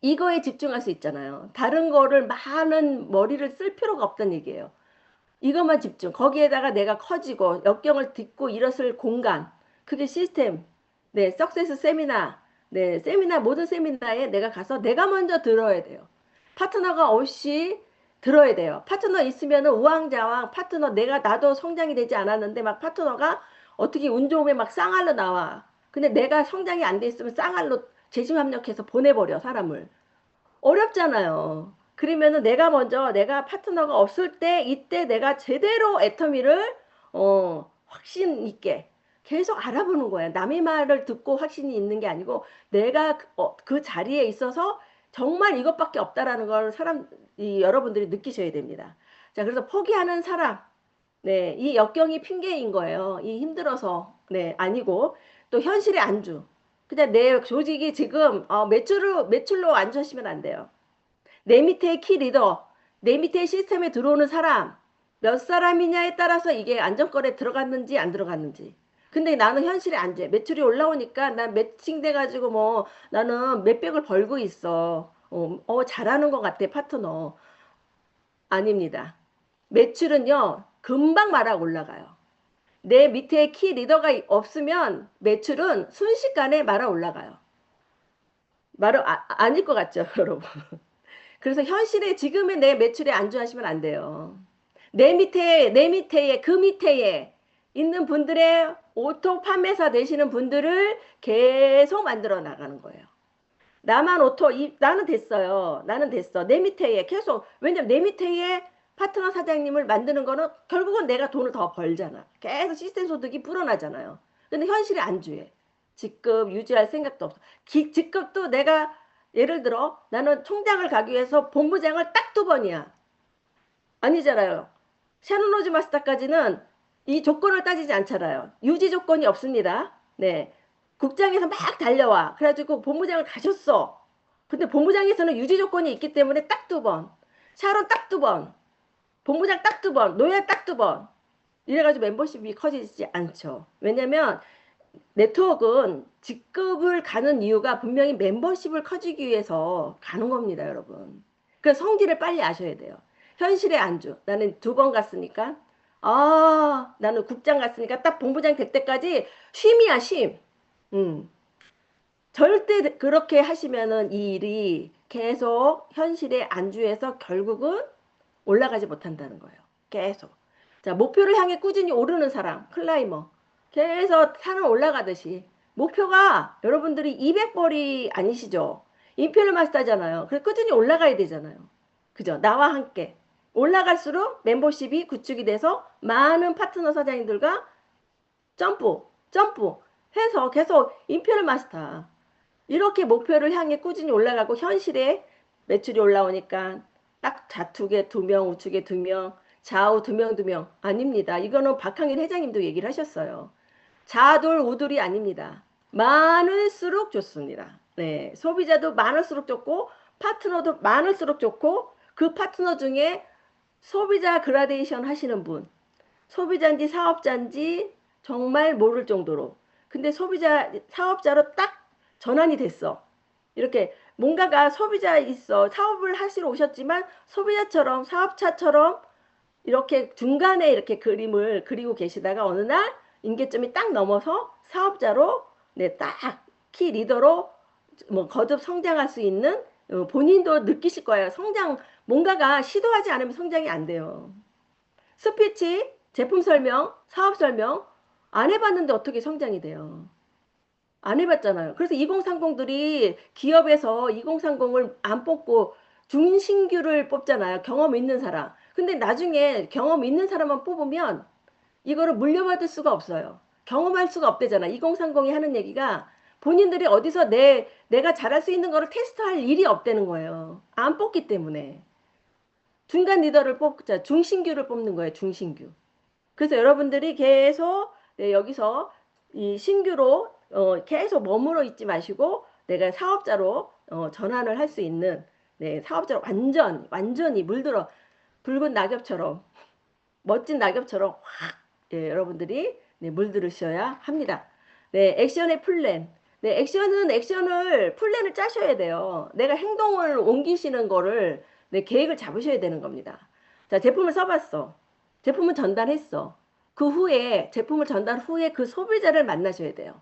이거에 집중할 수 있잖아요. 다른 거를 많은 머리를 쓸 필요가 없다는 얘기예요. 이것만 집중. 거기에다가 내가 커지고 역경을 딛고 일어설 공간. 그게 시스템. 네, 석세스 세미나. 네, 모든 세미나에 내가 가서 내가 먼저 들어야 돼요. 파트너가 없이 들어야 돼요. 파트너 있으면은 우왕좌왕 파트너 나도 성장이 되지 않았는데 막 파트너가 어떻게 운 좋으면 막 쌍알로 나와. 근데 내가 성장이 안 돼 있으면 쌍알로 재심합력해서 보내버려 사람을. 어렵잖아요. 그러면은 내가 파트너가 없을 때 이때 내가 제대로 애터미를 확신 있게 계속 알아보는 거야. 남의 말을 듣고 확신이 있는 게 아니고 내가 그 자리에 있어서 정말 이것밖에 없다라는 걸 여러분들이 느끼셔야 됩니다. 자, 그래서 포기하는 사람, 네, 이 역경이 핑계인 거예요. 이 힘들어서, 네, 아니고 또 현실의 안주. 그냥 내 조직이 지금 매출로 안주하시면 안 돼요. 내 밑에 키 리더, 내 밑에 시스템에 들어오는 사람, 몇 사람이냐에 따라서 이게 안정권에 들어갔는지 안 들어갔는지. 근데 나는 현실에 안 돼. 매출이 올라오니까 난 매칭돼 가지고 뭐 나는 몇백을 벌고 있어. 잘하는 것 같아, 파트너. 아닙니다. 매출은요, 금방 말아 올라가요. 내 밑에 키 리더가 없으면 매출은 순식간에 말아 올라가요. 아닐 것 같죠, 여러분? 그래서 현실에 지금의 내 매출에 안주하시면 안 돼요. 그 밑에에 있는 분들의 오토 판매사 되시는 분들을 계속 만들어 나가는 거예요. 나는 됐어요. 나는 됐어. 내 밑에에 계속, 왜냐면 내 밑에에 파트너 사장님을 만드는 거는 결국은 내가 돈을 더 벌잖아. 계속 시스템 소득이 불어나잖아요. 근데 현실에 안주해. 직급 유지할 생각도 없어. 직급도 내가 예를 들어 나는 총장을 가기 위해서 본부장을 딱 2번이야. 아니잖아요. 샤노노즈 마스터까지는 이 조건을 따지지 않잖아요. 유지 조건이 없습니다. 네. 국장에서 막 달려와. 그래가지고 본부장을 가셨어. 근데 본부장에서는 유지 조건이 있기 때문에 딱 2번. 샤론 딱 2번. 본부장 딱 2번. 노예 딱 2번. 이래가지고 멤버십이 커지지 않죠. 왜냐면 네트워크는 직급을 가는 이유가 분명히 멤버십을 커지기 위해서 가는 겁니다, 여러분. 그래서 성질을 빨리 아셔야 돼요. 현실의 안주. 나는 2번 갔으니까. 나는 국장 갔으니까 딱 본부장 될 때까지 쉼이야, 쉼. 음. 절대 그렇게 하시면은 이 일이 계속 현실에 안주해서 결국은 올라가지 못한다는 거예요. 계속. 자, 목표를 향해 꾸준히 오르는 사람, 클라이머. 계속 산을 올라가듯이. 목표가 여러분들이 200벌이 아니시죠? 임페리얼 마스터잖아요. 그래서 꾸준히 올라가야 되잖아요. 그죠? 나와 함께. 올라갈수록 멤버십이 구축이 돼서 많은 파트너 사장님들과 점프 해서 계속 임페리얼 마스터. 이렇게 목표를 향해 꾸준히 올라가고 현실에 매출이 올라오니까 딱 좌측에 2명, 우측에 2명, 좌우 2명. 아닙니다. 이거는 박항일 회장님도 얘기를 하셨어요. 좌돌 우돌이 아닙니다. 많을수록 좋습니다. 네, 소비자도 많을수록 좋고 파트너도 많을수록 좋고 그 파트너 중에 소비자 그라데이션 하시는 분, 소비자인지 사업자인지 정말 모를 정도로. 근데 사업자로 딱 전환이 됐어. 이렇게 뭔가가 소비자 있어. 사업을 하시러 오셨지만 소비자처럼 사업자처럼 이렇게 중간에 이렇게 그림을 그리고 계시다가 어느 날 임계점이 딱 넘어서 사업자로 네, 딱 키 리더로 뭐 거듭 성장할 수 있는 본인도 느끼실 거예요. 뭔가가 시도하지 않으면 성장이 안 돼요. 스피치, 제품 설명, 사업 설명 안 해봤는데 어떻게 성장이 돼요? 안 해봤잖아요. 그래서 2030들이 기업에서 2030을 안 뽑고 중신규를 뽑잖아요. 경험 있는 사람. 근데 나중에 경험 있는 사람만 뽑으면 이거를 물려받을 수가 없어요. 경험할 수가 없대잖아. 2030이 하는 얘기가 본인들이 어디서 내가 잘할 수 있는 거를 테스트할 일이 없다는 거예요. 안 뽑기 때문에. 중간 리더를 뽑자. 중신규를 뽑는 거예요. 중신규. 그래서 여러분들이 계속 네, 여기서 이 신규로 계속 머물러 있지 마시고 내가 사업자로 전환을 할 수 있는 네, 사업자로 완전히 물들어 붉은 낙엽처럼 멋진 낙엽처럼 확 예, 여러분들이 네, 물들으셔야 합니다. 네, 액션의 플랜. 네, 플랜을 짜셔야 돼요. 내가 행동을 옮기시는 거를 네, 계획을 잡으셔야 되는 겁니다. 자, 제품을 써봤어. 제품을 전달했어. 그 후에 제품을 전달 후에 그 소비자를 만나셔야 돼요.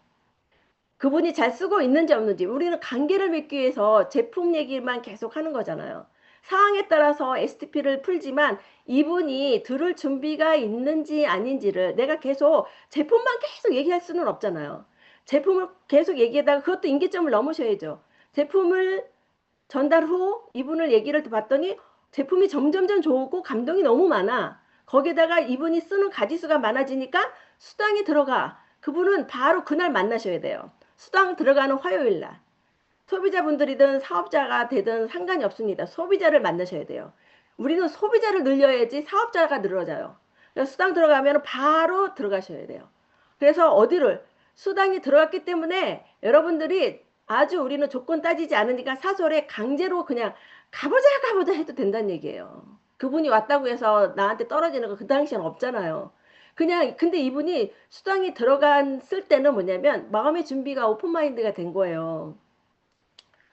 그분이 잘 쓰고 있는지 없는지. 우리는 관계를 맺기 위해서 제품 얘기만 계속 하는 거잖아요. 상황에 따라서 STP를 풀지만 이분이 들을 준비가 있는지 아닌지를 내가 계속 제품만 계속 얘기할 수는 없잖아요. 제품을 계속 얘기하다가 그것도 임계점을 넘으셔야죠. 제품을 전달 후 이분을 얘기를 봤더니 제품이 점점점 좋고 감동이 너무 많아. 거기에다가 이분이 쓰는 가지수가 많아지니까 수당이 들어가. 그분은 바로 그날 만나셔야 돼요. 수당 들어가는 화요일 날. 소비자분들이든 사업자가 되든 상관이 없습니다. 소비자를 만나셔야 돼요. 우리는 소비자를 늘려야지 사업자가 늘어져요. 그래서 수당 들어가면 바로 들어가셔야 돼요. 그래서 어디를 수당이 들어갔기 때문에 여러분들이 아주 우리는 조건 따지지 않으니까 사설에 강제로 그냥 가보자 해도 된다는 얘기예요. 그분이 왔다고 해서 나한테 떨어지는 거 그 당시에는 없잖아요. 그냥 근데 이분이 수당이 들어갔을 때는 뭐냐면 마음의 준비가 오픈마인드가 된 거예요.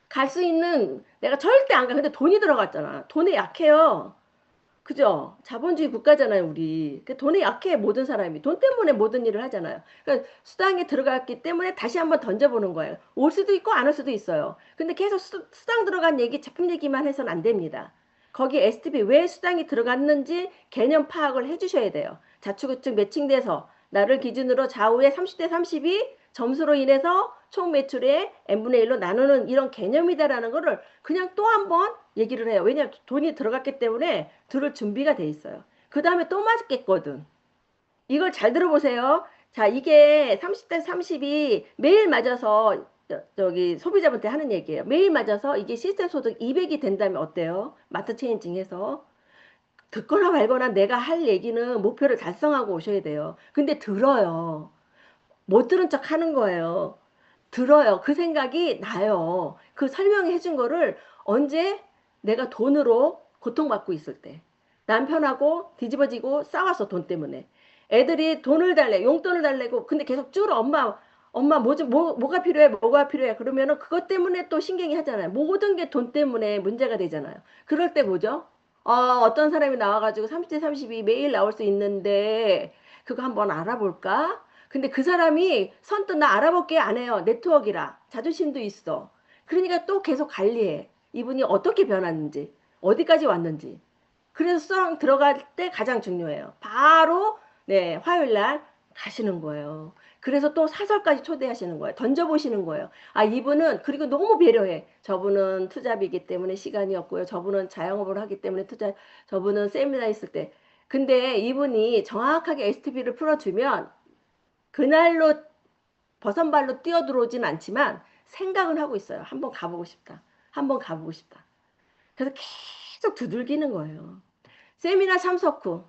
갈 수 있는 내가 절대 안 가. 근데 돈이 들어갔잖아. 돈에 약해요. 그죠? 자본주의 국가잖아요, 우리. 그 돈에 약해, 모든 사람이. 돈 때문에 모든 일을 하잖아요. 그러니까 수당에 들어갔기 때문에 다시 한번 던져보는 거예요. 올 수도 있고 안 올 수도 있어요. 근데 계속 수당 들어간 얘기, 제품 얘기만 해서는 안 됩니다. 거기 STB 왜 수당이 들어갔는지 개념 파악을 해주셔야 돼요. 자충우측 매칭돼서 나를 기준으로 좌우에 30대 30이 점수로 인해서 총 매출의 n분의 1로 나누는 이런 개념이다라는 거를 그냥 또 한 번 얘기를 해요. 왜냐하면 돈이 들어갔기 때문에 들을 준비가 돼 있어요. 그 다음에 또 맞겠거든. 이걸 잘 들어보세요. 자, 이게 30대 30이 매일 맞아서 저기 소비자분한테 하는 얘기예요. 매일 맞아서 이게 시스템 소득 200이 된다면 어때요? 마트 체인징 해서. 듣거나 말거나 내가 할 얘기는 목표를 달성하고 오셔야 돼요. 근데 들어요. 못 들은 척 하는 거예요. 들어요. 그 생각이 나요. 그 설명해 준 거를 언제 내가 돈으로 고통받고 있을 때. 남편하고 뒤집어지고 싸워서 돈 때문에. 애들이 돈을 달래, 용돈을 달래고, 근데 계속 쭈러 엄마 뭐가 필요해, 뭐가 필요해. 그러면은 그것 때문에 또 신경이 하잖아요. 모든 게 돈 때문에 문제가 되잖아요. 그럴 때 뭐죠? 어떤 사람이 나와가지고 30대 30이 매일 나올 수 있는데, 그거 한번 알아볼까? 근데 그 사람이 선뜻 나 알아볼게 안 해요. 네트워크라. 자존심도 있어. 그러니까 또 계속 관리해. 이분이 어떻게 변했는지, 어디까지 왔는지. 그래서 수강 들어갈 때 가장 중요해요. 바로 네, 화요일 날 가시는 거예요. 그래서 또 사설까지 초대하시는 거예요. 던져보시는 거예요. 아, 이분은 그리고 너무 배려해. 저분은 투잡이기 때문에 시간이 없고요. 저분은 자영업을 하기 때문에 저분은 세미나 있을 때. 근데 이분이 정확하게 STB를 풀어주면 그날로 버선발로 뛰어들어오진 않지만 생각은 하고 있어요. 한번 가보고 싶다. 한번 가보고 싶다. 그래서 계속 두들기는 거예요. 세미나 참석 후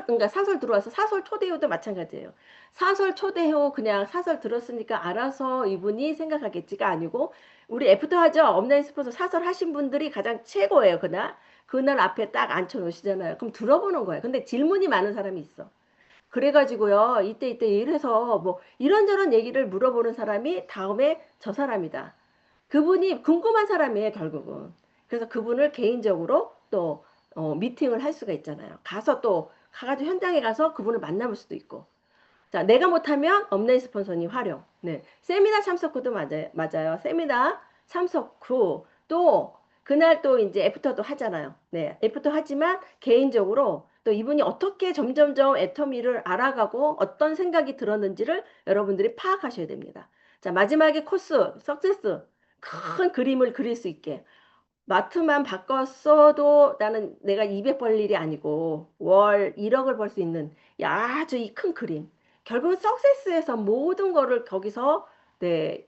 그러니까 사설 들어와서 사설 초대 후도 마찬가지예요. 사설 초대 후 그냥 사설 들었으니까 알아서 이분이 생각하겠지가 아니고 우리 애프터 하죠. 업라인 스포츠 사설 하신 분들이 가장 최고예요. 그날 앞에 딱 앉혀 놓으시잖아요. 그럼 들어보는 거예요. 근데 질문이 많은 사람이 있어. 그래가지고요, 이때 이래서 뭐 이런저런 얘기를 물어보는 사람이 다음에 저 사람이다. 그분이 궁금한 사람이에요, 결국은. 그래서 그분을 개인적으로 또 미팅을 할 수가 있잖아요. 가서 또 가가지고 현장에 가서 그분을 만나볼 수도 있고. 자, 내가 못하면 업라인 스폰서님 활용. 네, 세미나 참석 후도 맞아요. 세미나 참석 후 또 그날 또 이제 애프터도 하잖아요. 네, 애프터 하지만 개인적으로 또 이분이 어떻게 점점점 애터미를 알아가고 어떤 생각이 들었는지를 여러분들이 파악하셔야 됩니다. 자, 마지막에 코스, 석세스, 큰 그림을 그릴 수 있게. 마트만 바꿨어도 나는 내가 200 벌 일이 아니고 월 1억을 벌 수 있는 아주 이 큰 그림. 결국은 석세스에서 모든 거를 거기서 네,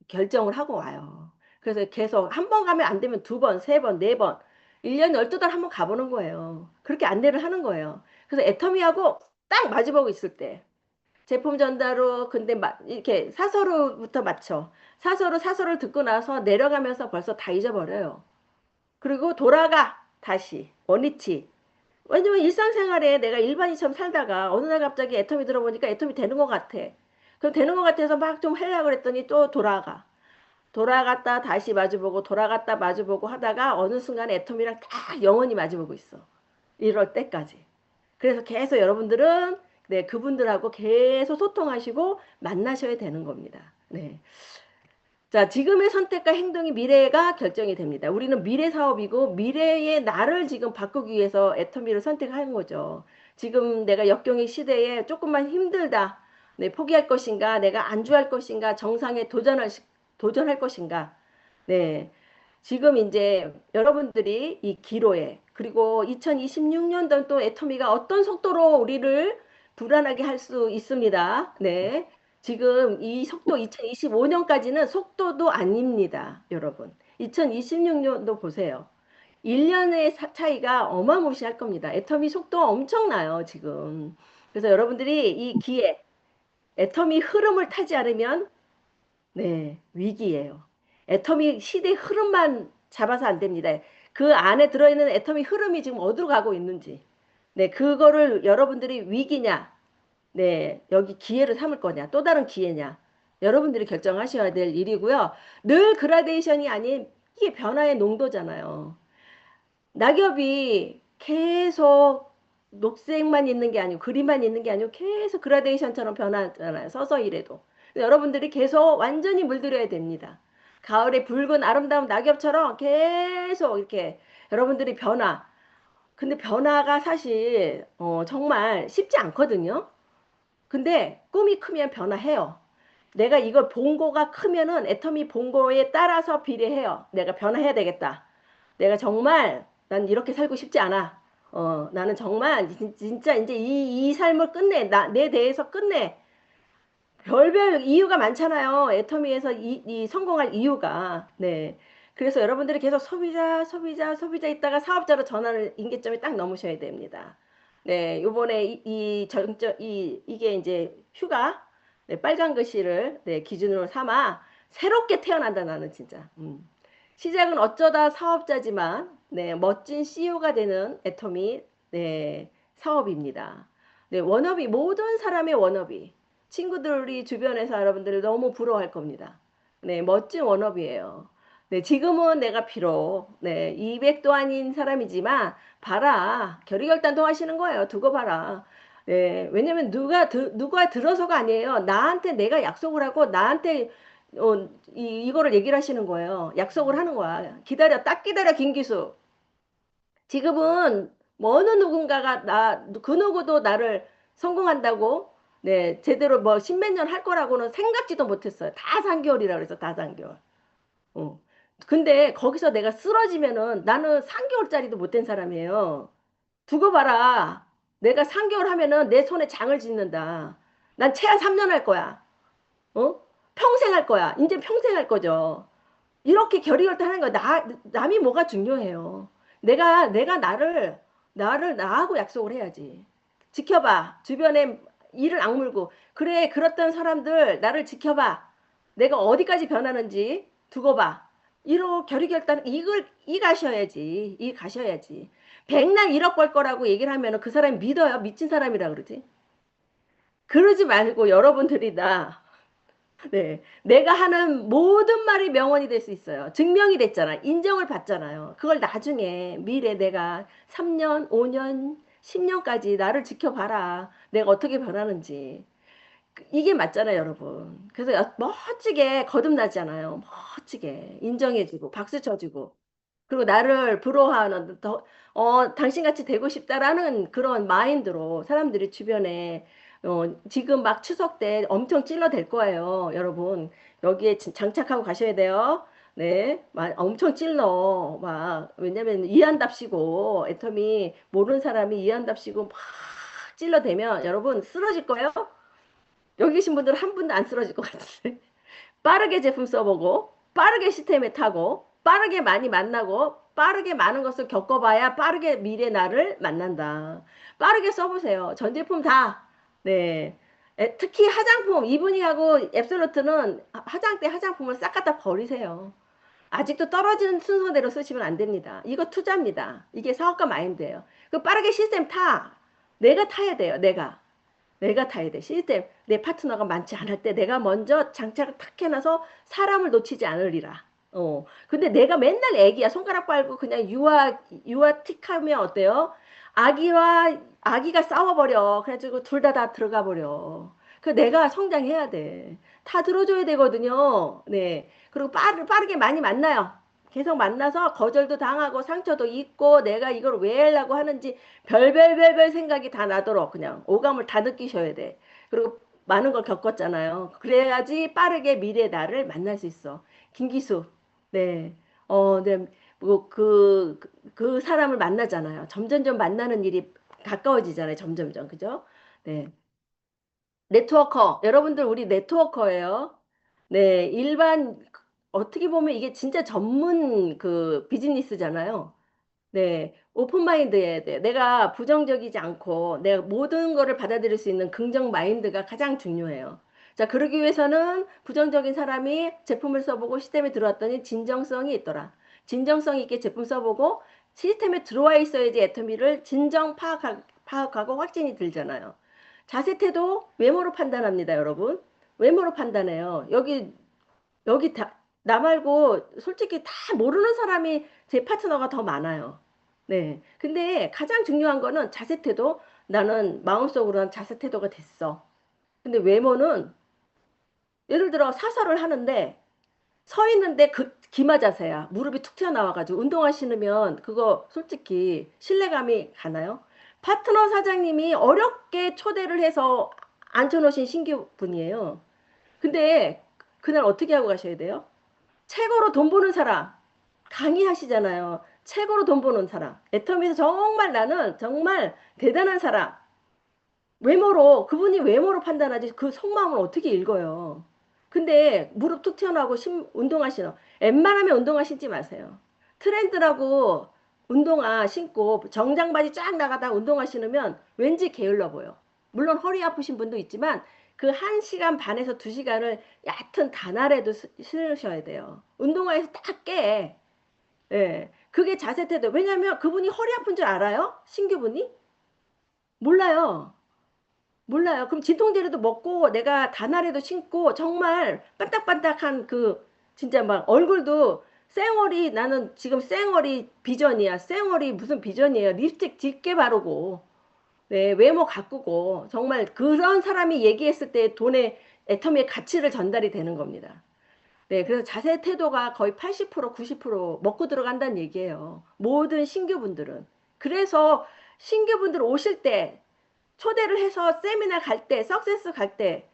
결정을 하고 와요. 그래서 계속 한 번 가면 안 되면 두 번, 세 번, 네 번, 1년 12달 한 번 가보는 거예요. 그렇게 안내를 하는 거예요. 그래서 애터미하고 딱 마주보고 있을 때 제품 전달 후 근데 이렇게 사서로부터 맞춰. 사서를 듣고 나서 내려가면서 벌써 다 잊어버려요. 그리고 돌아가 다시 원위치. 왜냐면 일상생활에 내가 일반인처럼 살다가 어느 날 갑자기 애텀이 들어보니까 애텀이 되는 것 같아. 그럼 되는 것 같아서 막 좀 하려고 그랬더니 또 돌아가. 돌아갔다 다시 마주보고 돌아갔다 마주보고 하다가 어느 순간에 애텀이랑 딱 영원히 마주보고 있어. 이럴 때까지. 그래서 계속 여러분들은 네, 그분들하고 계속 소통하시고 만나셔야 되는 겁니다. 네. 자, 지금의 선택과 행동이 미래가 결정이 됩니다. 우리는 미래 사업이고 미래의 나를 지금 바꾸기 위해서 애터미를 선택하는 거죠. 지금 내가 역경의 시대에 조금만 힘들다. 네, 포기할 것인가? 내가 안주할 것인가? 정상에 도전할 것인가? 네. 지금 이제 여러분들이 이 기로에 그리고 2026년도 또 애터미가 어떤 속도로 우리를 불안하게 할 수 있습니다. 네. 지금 이 속도 2025년까지는 속도도 아닙니다, 여러분. 2026년도 보세요. 1년의 차이가 어마무시할 겁니다. 애터미 속도 엄청나요, 지금. 그래서 여러분들이 이 기회, 애터미 흐름을 타지 않으면 네, 위기예요. 애터미 시대 흐름만 잡아서 안 됩니다. 그 안에 들어있는 애터미 흐름이 지금 어디로 가고 있는지. 네, 그거를 여러분들이 위기냐, 네, 여기 기회를 삼을 거냐, 또 다른 기회냐. 여러분들이 결정하셔야 될 일이고요. 늘 그라데이션이 아닌 이게 변화의 농도잖아요. 낙엽이 계속 녹색만 있는 게 아니고 그린만 있는 게 아니고 계속 그라데이션처럼 변하잖아요. 서서히라도. 여러분들이 계속 완전히 물들여야 됩니다. 가을의 붉은 아름다운 낙엽처럼 계속 이렇게 여러분들이 변화. 근데 변화가 사실 정말 쉽지 않거든요. 근데 꿈이 크면 변화해요. 내가 이걸 본고가 크면은 애터미 본고에 따라서 비례해요. 내가 변화해야 되겠다. 내가 정말 난 이렇게 살고 싶지 않아. 나는 정말 진짜 이제 이 삶을 끝내. 내 대해서 끝내. 별별 이유가 많잖아요. 애터미에서 이 성공할 이유가. 네. 그래서 여러분들이 계속 소비자, 소비자, 소비자 있다가 사업자로 전환을 임계점에 딱 넘으셔야 됩니다. 네. 요번에 이게 이제 휴가, 네, 빨간 글씨를 네, 기준으로 삼아 새롭게 태어난다, 나는 진짜. 시작은 어쩌다 사업자지만 네, 멋진 CEO가 되는 애터미 네, 사업입니다. 네, 워너비 모든 사람의 워너비 친구들이 주변에서 여러분들을 너무 부러워할 겁니다. 네, 멋진 워너비예요. 네, 지금은 내가 비록 네, 200도 아닌 사람이지만 봐라. 결의결단도 하시는 거예요. 두고 봐라. 네, 왜냐면 누가 들어서가 아니에요. 나한테 내가 약속을 하고 나한테 이거를 얘기를 하시는 거예요. 약속을 하는 거야. 기다려, 딱 기다려, 김기수. 지금은 뭐 어느 누군가가 그 누구도 나를 성공한다고, 네, 제대로 뭐 십몇 년 할 거라고는 생각지도 못했어요. 다 3개월이라 그래서 다 3개월. 어. 근데 거기서 내가 쓰러지면은 나는 3개월짜리도 못 된 사람이에요. 두고 봐라. 내가 3개월 하면은 내 손에 장을 짓는다. 난 최하 3년 할 거야. 어? 평생 할 거야. 이제 평생 할 거죠. 이렇게 결의결단 하는 거야. 남이 뭐가 중요해요. 내가 나하고 약속을 해야지. 지켜봐. 주변에 이를 악물고. 그래, 그렇던 사람들, 나를 지켜봐. 내가 어디까지 변하는지 두고 봐. 결의결단, 이 가셔야지. 이 가셔야지. 백날 1억 벌 거라고 얘기를 하면 그 사람이 믿어요. 미친 사람이라 그러지. 그러지 말고 여러분들이 네. 내가 하는 모든 말이 명언이 될 수 있어요. 증명이 됐잖아. 인정을 받잖아요. 그걸 나중에 미래 내가 3년, 5년, 10년까지 나를 지켜봐라. 내가 어떻게 변하는지. 이게 맞잖아요, 여러분. 그래서 멋지게 거듭나잖아요. 멋지게 인정해주고 박수 쳐주고. 그리고 나를 부러워하는 당신같이 되고 싶다라는 그런 마인드로 사람들이 주변에 지금 막 추석 때 엄청 찔러댈 거예요, 여러분. 여기에 장착하고 가셔야 돼요. 네, 엄청 찔러. 막 왜냐면 이한답시고 애터미 모르는 사람이 이한답시고 막 찔러대면 여러분 쓰러질 거예요. 여기 계신 분들은 한 분도 안 쓰러질 것 같은데. 빠르게 제품 써보고 빠르게 시스템에 타고 빠르게 많이 만나고 빠르게 많은 것을 겪어봐야 빠르게 미래 나를 만난다. 빠르게 써보세요. 전 제품 다. 네. 특히 화장품 이브닝하고 앱솔루트는 화장대 화장품을 싹 갖다 버리세요. 아직도 떨어지는 순서대로 쓰시면 안 됩니다. 이거 투자입니다. 이게 사업가 마인드예요. 그 빠르게 시스템 타. 내가 타야 돼요. 내가 타야 돼. 시스템, 내 파트너가 많지 않을 때 내가 먼저 장착을 탁 해놔서 사람을 놓치지 않으리라. 근데 내가 맨날 애기야. 손가락 빨고 그냥 유아 틱 하면 어때요? 아기가 싸워버려. 그래가지고 둘 다 들어가 버려. 그 내가 성장해야 돼. 다 들어줘야 되거든요. 네. 그리고 빠르게 많이 만나요. 계속 만나서 거절도 당하고 상처도 있고 내가 이걸 왜 하려고 하는지 별별별별 생각이 다 나도록 그냥 오감을 다 느끼셔야 돼. 그리고 많은 걸 겪었잖아요. 그래야지 빠르게 미래 나를 만날 수 있어. 김기수. 네. 네. 그 사람을 만나잖아요. 점점점 만나는 일이 가까워지잖아요. 점점점. 그죠? 네. 네트워커. 여러분들 우리 네트워커예요. 네, 어떻게 보면 이게 진짜 전문 그 비즈니스잖아요. 네, 오픈 마인드해야 돼. 내가 부정적이지 않고 내가 모든 거를 받아들일 수 있는 긍정 마인드가 가장 중요해요. 자, 그러기 위해서는 부정적인 사람이 제품을 써보고 시스템에 들어왔더니 진정성이 있더라. 진정성 있게 제품 써보고 시스템에 들어와 있어야지 애터미를 파악하고 확신이 들잖아요. 자세 태도 외모로 판단합니다, 여러분. 외모로 판단해요. 여기 나 말고 솔직히 다 모르는 사람이 제 파트너가 더 많아요. 네. 근데 가장 중요한 거는 자세 태도. 나는 마음속으로는 자세 태도가 됐어. 근데 외모는 예를 들어 사설을 하는데 서 있는데 그 기마 자세야. 무릎이 툭 튀어나와가지고 운동하시면 그거 솔직히 신뢰감이 가나요? 파트너 사장님이 어렵게 초대를 해서 앉혀놓으신 신규 분이에요. 근데 그날 어떻게 하고 가셔야 돼요? 최고로 돈 버는 사람 강의하시잖아요. 최고로 돈 버는 사람. 애터미에서 정말 나는 정말 대단한 사람. 그분이 외모로 판단하지 그 속마음을 어떻게 읽어요. 근데 무릎 툭 튀어나오고 운동화신어. 웬만하면 운동화 신지 마세요. 트렌드라고 운동화 신고 정장 바지 쫙 나가다 운동화 신으면 왠지 게을러 보여. 물론 허리 아프신 분도 있지만 그 1시간 반에서 2시간을 얕은 단화라도 신으셔야 돼요. 운동화에서 딱 깨. 예. 그게 자세 태도. 왜냐면 그분이 허리 아픈 줄 알아요? 신규분이? 몰라요. 몰라요. 그럼 진통제라도 먹고 내가 다나래도 신고 정말 반딱반딱한 그 진짜 막 얼굴도 쌩얼이 나는 지금 쌩얼이 비전이야. 쌩얼이 무슨 비전이에요. 립스틱 짙게 바르고 네, 외모 가꾸고 정말 그런 사람이 얘기했을 때 돈의 애터미의 가치를 전달이 되는 겁니다. 네, 그래서 자세 태도가 거의 80% 90% 먹고 들어간다는 얘기예요. 모든 신규분들은. 그래서 신규분들 오실 때 초대를 해서 세미나 갈 때, 석세스 갈 때,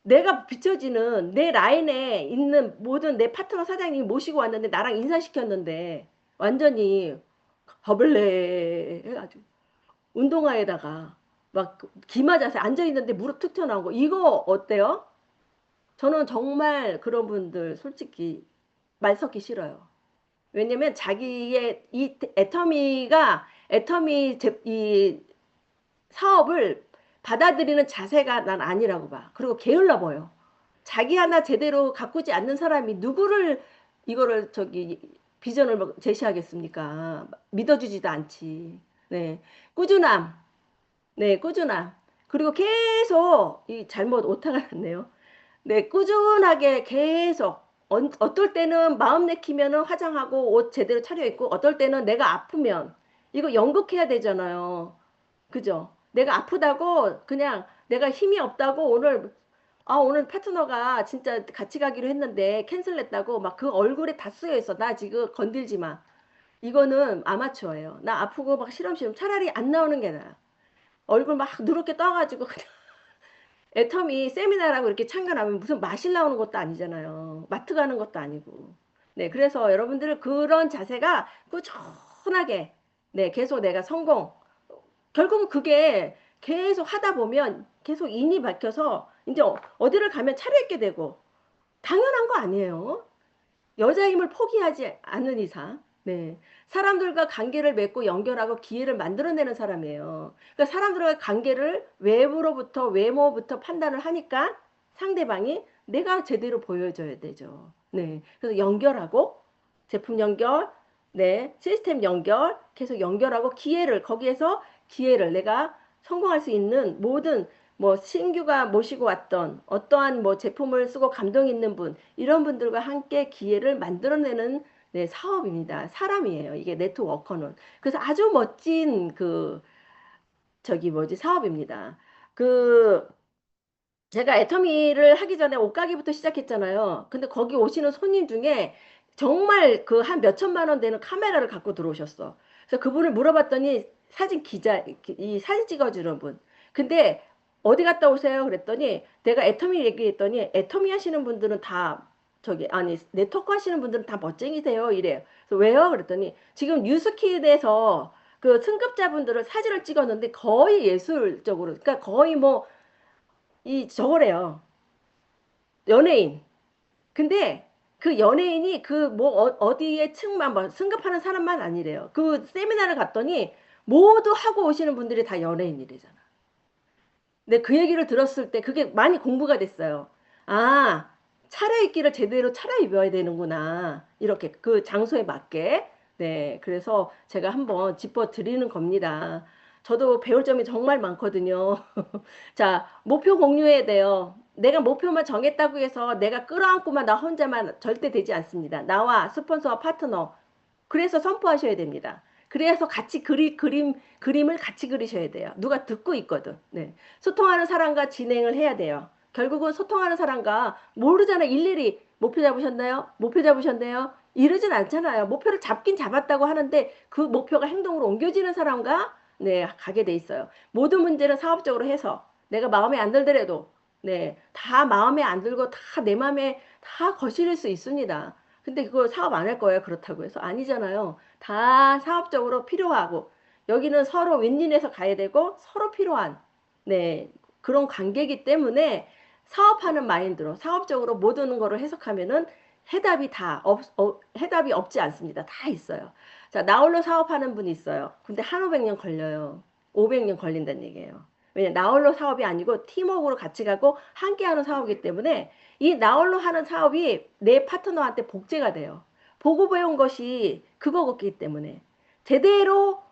내가 비춰지는 내 라인에 있는 모든 내 파트너 사장님이 모시고 왔는데 나랑 인사시켰는데 완전히 허블레 해가지고 운동화에다가 막 기마 자세 앉아있는데 무릎 툭 튀어나오고 이거 어때요? 저는 정말 그런 분들 솔직히 말 섞기 싫어요. 왜냐면 자기의 이 이 사업을 받아들이는 자세가 난 아니라고 봐. 그리고 게을러 보여. 자기 하나 제대로 가꾸지 않는 사람이 누구를 이거를 비전을 제시하겠습니까? 믿어주지도 않지. 네. 꾸준함. 네, 꾸준함. 그리고 계속 잘못 오타가 났네요. 네, 꾸준하게 계속 어떨 때는 마음 내키면은 화장하고 옷 제대로 차려입고 어떨 때는 내가 아프면 이거 연극해야 되잖아요. 그죠? 내가 아프다고 그냥 내가 힘이 없다고 오늘 파트너가 진짜 같이 가기로 했는데 캔슬했다고 막 그 얼굴에 다 쓰여 있어. 나 지금 건들지 마. 이거는 아마추어예요. 나 아프고 막 시름시름 차라리 안 나오는 게 나아. 얼굴 막 누렇게 떠가지고 그냥 애텀이 세미나라고 이렇게 참가하면 무슨 마실 나오는 것도 아니잖아요. 마트 가는 것도 아니고. 네, 그래서 여러분들 그런 자세가 꾸준하게 네, 계속 내가 결국은 그게 계속 하다 보면 계속 인이 박혀서 이제 어디를 가면 차려입게 되고 당연한 거 아니에요. 여자 힘을 포기하지 않는 이상. 네. 사람들과 관계를 맺고 연결하고 기회를 만들어내는 사람이에요. 그러니까 사람들과 관계를 외부로부터 외모부터 판단을 하니까 상대방이 내가 제대로 보여줘야 되죠. 네. 그래서 연결하고 제품 연결, 네. 시스템 연결, 계속 연결하고 거기에서 기회를 내가 성공할 수 있는 모든 뭐 신규가 모시고 왔던 어떠한 뭐 제품을 쓰고 감동 있는 분 이런 분들과 함께 기회를 만들어내는 네, 사업입니다. 사람이에요. 이게 네트워커는. 그래서 아주 멋진 사업입니다. 그 제가 애터미를 하기 전에 옷가게부터 시작했잖아요. 근데 거기 오시는 손님 중에 정말 그 한 몇천만 원 되는 카메라를 갖고 들어오셨어. 그래서 그분을 물어봤더니 이 사진 찍어주는 분. 근데 어디 갔다 오세요? 그랬더니 내가 애터미 얘기했더니 애터미 하시는 분들은 다 아니 네트워크 하시는 분들은 다 멋쟁이세요. 이래요. 그래서 왜요? 그랬더니 지금 뉴스키드에서 그 승급자분들을 사진을 찍었는데 거의 예술적으로 그러니까 거의 뭐 저거래요. 연예인. 근데 그 연예인이 그 뭐 어디에 층만 뭐 승급하는 사람만 아니래요. 그 세미나를 갔더니 모두 하고 오시는 분들이 다 연예인이래잖아. 근데 그 얘기를 들었을 때 그게 많이 공부가 됐어요. 아, 차려입기를 제대로 차려입어야 되는구나. 이렇게 그 장소에 맞게. 네, 그래서 제가 한번 짚어 드리는 겁니다. 저도 배울 점이 정말 많거든요. 자, 목표 공유해야 돼요. 내가 목표만 정했다고 해서 내가 끌어안고만 나 혼자만 절대 되지 않습니다. 나와 스폰서와 파트너. 그래서 선포하셔야 됩니다. 그래서 같이 그림을 같이 그리셔야 돼요. 누가 듣고 있거든. 네. 소통하는 사람과 진행을 해야 돼요. 결국은 소통하는 사람과 모르잖아. 일일이 목표 잡으셨나요? 목표 잡으셨나요? 이러진 않잖아요. 목표를 잡긴 잡았다고 하는데 그 목표가 행동으로 옮겨지는 사람과 네, 가게 돼 있어요. 모든 문제는 사업적으로 해서 내가 마음에 안 들더라도 네, 다 마음에 안 들고 다 내 마음에 다 거스릴 수 있습니다. 근데 그거 사업 안 할 거예요. 그렇다고 해서 아니잖아요. 다 사업적으로 필요하고 여기는 서로 윈윈해서 가야 되고 서로 필요한 네, 그런 관계이기 때문에 사업하는 마인드로 사업적으로 모든 거를 해석하면은 해답이 없지 않습니다. 다 있어요. 자, 나 홀로 사업하는 분이 있어요. 근데 한 500년 걸려요. 500년 걸린다는 얘기예요. 왜냐, 나 홀로 사업이 아니고 팀워크로 같이 가고 함께하는 사업이기 때문에 이 나 홀로 하는 사업이 내 파트너한테 복제가 돼요. 보고 배운 것이 그거기 때문에 제대로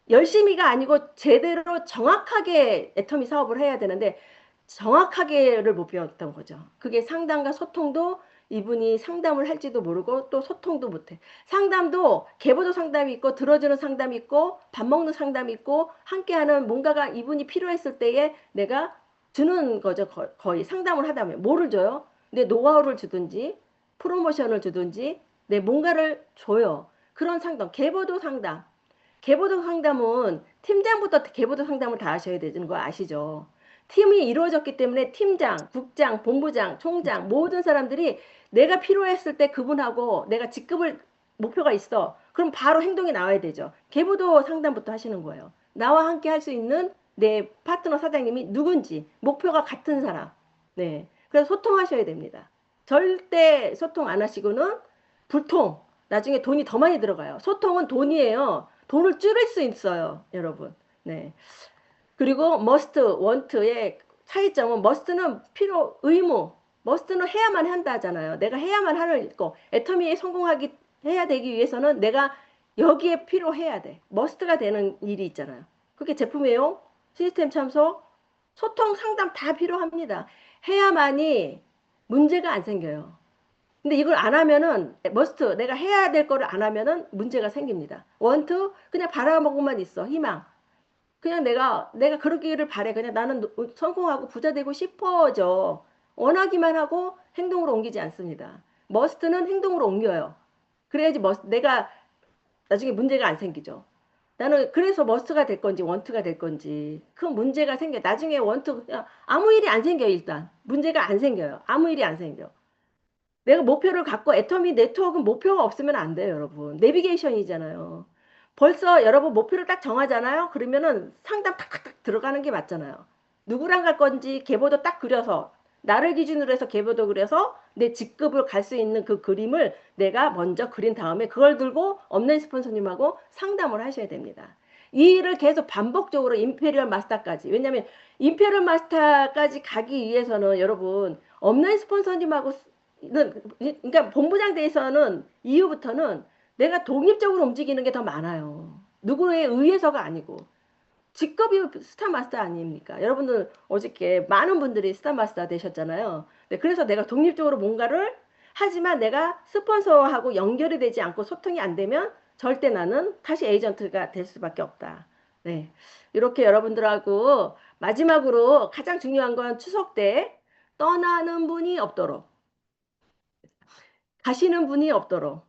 열심히가 아니고 제대로 정확하게 애터미 사업을 해야 되는데 정확하게를 못 배웠던 거죠. 그게 상담과 소통도 이분이 상담을 할지도 모르고 또 소통도 못해. 상담도 계보도 상담이 있고 들어주는 상담이 있고 밥 먹는 상담이 있고 함께하는 뭔가가 이분이 필요했을 때에 내가 주는 거죠. 거의 상담을 하다 보면 뭐를 줘요? 내 노하우를 주든지 프로모션을 주든지 내 뭔가를 줘요. 그런 상담, 계보도 상담. 계보도 상담은 팀장부터 계보도 상담을 다 하셔야 되는 거 아시죠? 팀이 이루어졌기 때문에 팀장, 국장, 본부장, 총장 모든 사람들이 내가 필요했을 때 그분하고 내가 직급을 목표가 있어. 그럼 바로 행동이 나와야 되죠. 계보도 상담부터 하시는 거예요. 나와 함께 할 수 있는 내 파트너 사장님이 누군지 목표가 같은 사람. 네. 그래서 소통하셔야 됩니다. 절대 소통 안 하시고는 불통. 나중에 돈이 더 많이 들어가요. 소통은 돈이에요. 돈을 줄일 수 있어요, 여러분. 네. 그리고 must, want의 차이점은 must는 필요, 의무. must는 해야만 한다 하잖아요. 내가 해야만 하는 거. 애터미에 성공하기 해야 되기 위해서는 내가 여기에 필요해야 돼. must가 되는 일이 있잖아요. 그게 제품 외용, 시스템 참석, 소통, 상담 다 필요합니다. 해야만이 문제가 안 생겨요. 근데 이걸 안 하면은 머스트 내가 해야 될 거를 안 하면은 문제가 생깁니다. 원투 그냥 바라보고만 있어. 희망. 그냥 내가 그러기를 바래. 그냥 나는 성공하고 부자 되고 싶어져. 원하기만 하고 행동으로 옮기지 않습니다. 머스트는 행동으로 옮겨요. 그래야지 내가 나중에 문제가 안 생기죠. 나는 그래서 머스트가 될 건지 원투가 될 건지 그 문제가 생겨. 나중에 원투 그냥 아무 일이 안 생겨요. 일단 문제가 안 생겨요. 아무 일이 안 생겨. 내가 목표를 갖고 애터미 네트워크는 목표가 없으면 안 돼요, 여러분. 내비게이션이잖아요. 벌써 여러분 목표를 딱 정하잖아요. 그러면은 상담 탁탁탁 들어가는 게 맞잖아요. 누구랑 갈 건지 계보도 딱 그려서 나를 기준으로 해서 계보도 그려서 내 직급을 갈 수 있는 그 그림을 내가 먼저 그린 다음에 그걸 들고 업라인 스폰서님하고 상담을 하셔야 됩니다. 이 일을 계속 반복적으로 임페리얼 마스터까지. 왜냐하면 임페리얼 마스터까지 가기 위해서는 여러분 업라인 스폰서님하고 그러니까 본부장 대에서는 이후부터는 내가 독립적으로 움직이는 게 더 많아요. 누구에 의해서가 아니고. 직급이 스타마스터 아닙니까? 여러분들 어저께 많은 분들이 스타마스터 되셨잖아요. 네, 그래서 내가 독립적으로 뭔가를 하지만 내가 스폰서하고 연결이 되지 않고 소통이 안 되면 절대 나는 다시 에이전트가 될 수밖에 없다. 네. 이렇게 여러분들하고 마지막으로 가장 중요한 건 추석 때 떠나는 분이 없도록 가시는 분이 없도록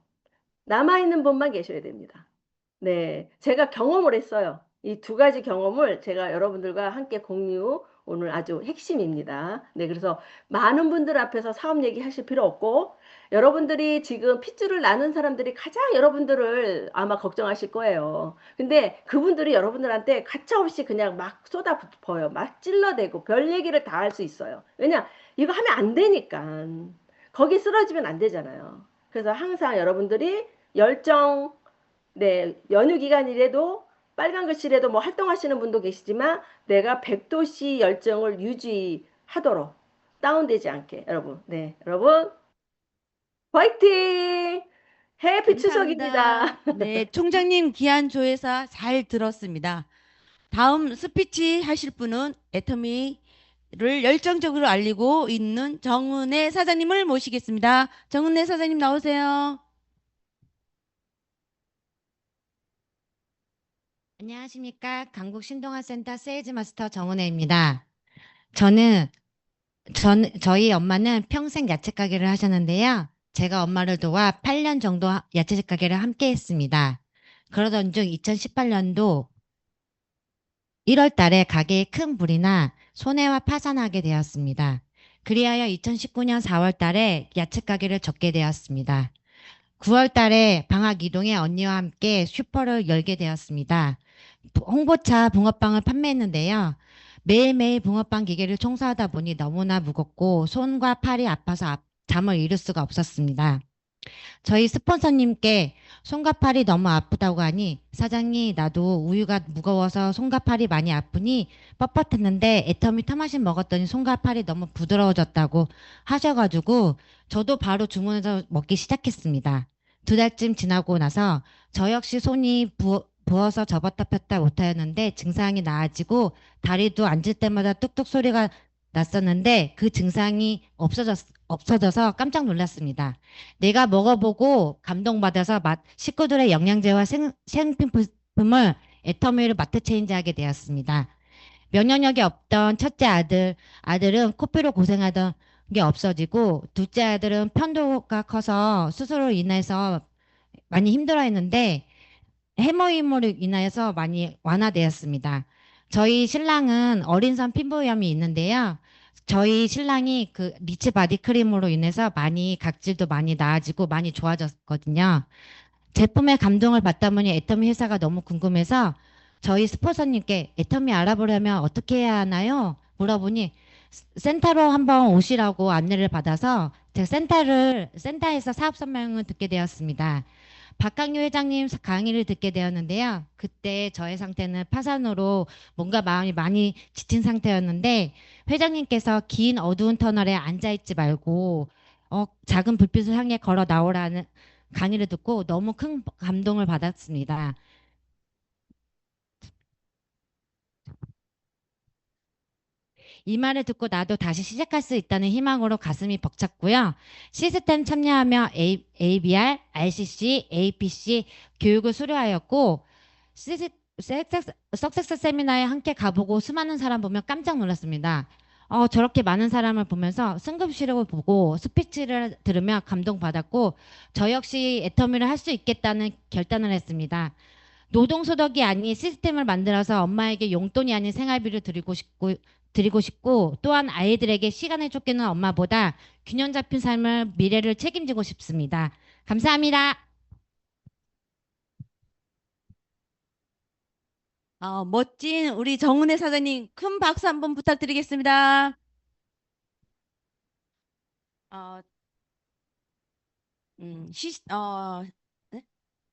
남아있는 분만 계셔야 됩니다. 네, 제가 경험을 했어요. 이 두 가지 경험을 제가 여러분들과 함께 공유 오늘 아주 핵심입니다. 네, 그래서 많은 분들 앞에서 사업 얘기하실 필요 없고 여러분들이 지금 핏줄을 나눈 사람들이 가장 여러분들을 아마 걱정하실 거예요. 근데 그분들이 여러분들한테 가차없이 그냥 막 쏟아부어요. 막 찔러대고 별 얘기를 다 할 수 있어요. 왜냐? 이거 하면 안 되니까. 거기 쓰러지면 안 되잖아요. 그래서 항상 여러분들이 열정, 네, 연휴 기간이라도 빨간 글씨라도 뭐 활동하시는 분도 계시지만 내가 100도씨 열정을 유지하도록 다운되지 않게 여러분, 네, 여러분 화이팅! 해피 감사합니다. 추석입니다. 네, 총장님 귀한 조회사 잘 들었습니다. 다음 스피치 하실 분은 애터미를 열정적으로 알리고 있는 정은혜 사장님을 모시겠습니다. 정은혜 사장님 나오세요. 안녕하십니까. 강북 신동아센터 세일즈 마스터 정은혜입니다. 저는, 저희 엄마는 평생 야채 가게를 하셨는데요. 제가 엄마를 도와 8년 정도 야채 가게를 함께 했습니다. 그러던 중 2018년도 1월 달에 가게에 큰 불이 나 손해와 파산하게 되었습니다. 그리하여 2019년 4월 달에 야채 가게를 접게 되었습니다. 9월 달에 방학 이동에 언니와 함께 슈퍼를 열게 되었습니다. 홍보차 붕어빵을 판매했는데요. 매일매일 붕어빵 기계를 청소하다 보니 너무나 무겁고 손과 팔이 아파서 잠을 이룰 수가 없었습니다. 저희 스폰서님께 손과 팔이 너무 아프다고 하니 사장님 나도 우유가 무거워서 손과 팔이 많이 아프니 뻣뻣했는데 애터미 타마신 먹었더니 손과 팔이 너무 부드러워졌다고 하셔가지고 저도 바로 주문해서 먹기 시작했습니다. 2달쯤 지나고 나서 저 역시 손이 부어서 접었다 폈다 못하였는데 증상이 나아지고 다리도 앉을 때마다 뚝뚝 소리가 났었는데 그 증상이 없어져서 깜짝 놀랐습니다. 내가 먹어보고 감동받아서 식구들의 영양제와 생필품을 애터미로 마트 체인지하게 되었습니다. 면역력이 없던 첫째 아들은 코피로 고생하던 게 없어지고 둘째 아들은 편도가 커서 수술로 인해서 많이 힘들어했는데 해모임으로 인하여서 많이 완화되었습니다. 저희 신랑은 어린선 피부염이 있는데요. 저희 신랑이 그 리치 바디 크림으로 인해서 많이 각질도 많이 나아지고 많이 좋아졌거든요. 제품에 감동을 받다 보니 애터미 회사가 너무 궁금해서 저희 스폰서님께 애터미 알아보려면 어떻게 해야 하나요? 물어보니 센터로 한번 오시라고 안내를 받아서 제가 센터에서 사업 설명을 듣게 되었습니다. 박강유 회장님 강의를 듣게 되었는데요. 그때 저의 상태는 파산으로 뭔가 마음이 많이 지친 상태였는데 회장님께서 긴 어두운 터널에 앉아있지 말고 작은 불빛을 향해 걸어 나오라는 강의를 듣고 너무 큰 감동을 받았습니다. 이 말을 듣고 나도 다시 시작할 수 있다는 희망으로 가슴이 벅찼고요. 시스템 참여하며 ABR, RCC, APC 교육을 수료하였고 석세스 세미나에 함께 가보고 수많은 사람 보면 깜짝 놀랐습니다. 저렇게 많은 사람을 보면서 승급시력을 보고 스피치를 들으며 감동받았고 저 역시 애터미를 할 수 있겠다는 결단을 했습니다. 노동소득이 아닌 시스템을 만들어서 엄마에게 용돈이 아닌 생활비를 드리고 싶고 또한 아이들에게 시간을 쫓기는 엄마보다 균형 잡힌 삶을 미래를 책임지고 싶습니다. 감사합니다. 멋진 우리 정은혜 사장님 큰 박수 한번 부탁드리겠습니다. 어, 음, 시, 어, 네?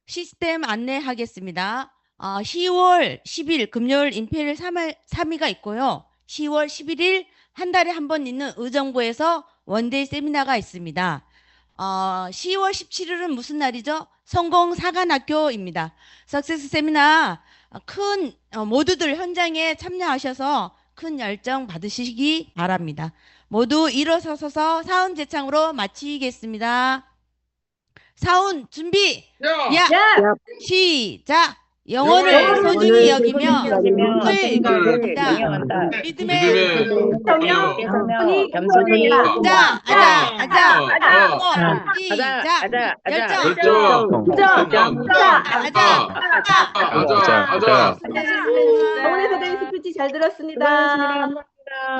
시스템 안내하겠습니다. 10월 10일 금요일 인페일 3위가 있고요. 10월 11일 한 달에 한 번 있는 의정부에서 원데이 세미나가 있습니다. 10월 17일은 무슨 날이죠? 성공사관학교입니다. 석세스 세미나 모두들 현장에 참여하셔서 큰 열정 받으시기 바랍니다. 모두 일어서서 사운 제창으로 마치겠습니다. 사운 준비. 야, 야! 시작. 영혼을 소중히 여기며 을 경영한다. 믿음의 성령, 손이 겸손히 아자, 시작. 열정. 정은혜 사장님 스피치 잘 들었습니다.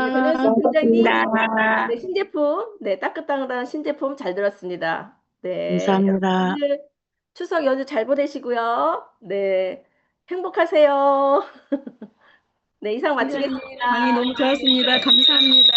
네, 권현숙 팀장님, 고맙습니다. 네, 신제품, 네, 따끈따끈한 신제품 잘 들었습니다. 네, 감사합니다. 여러분들 추석 연휴 잘 보내시고요. 네, 행복하세요. 네, 이상 팀장님, 마치겠습니다. 강의 너무 좋았습니다. 감사합니다.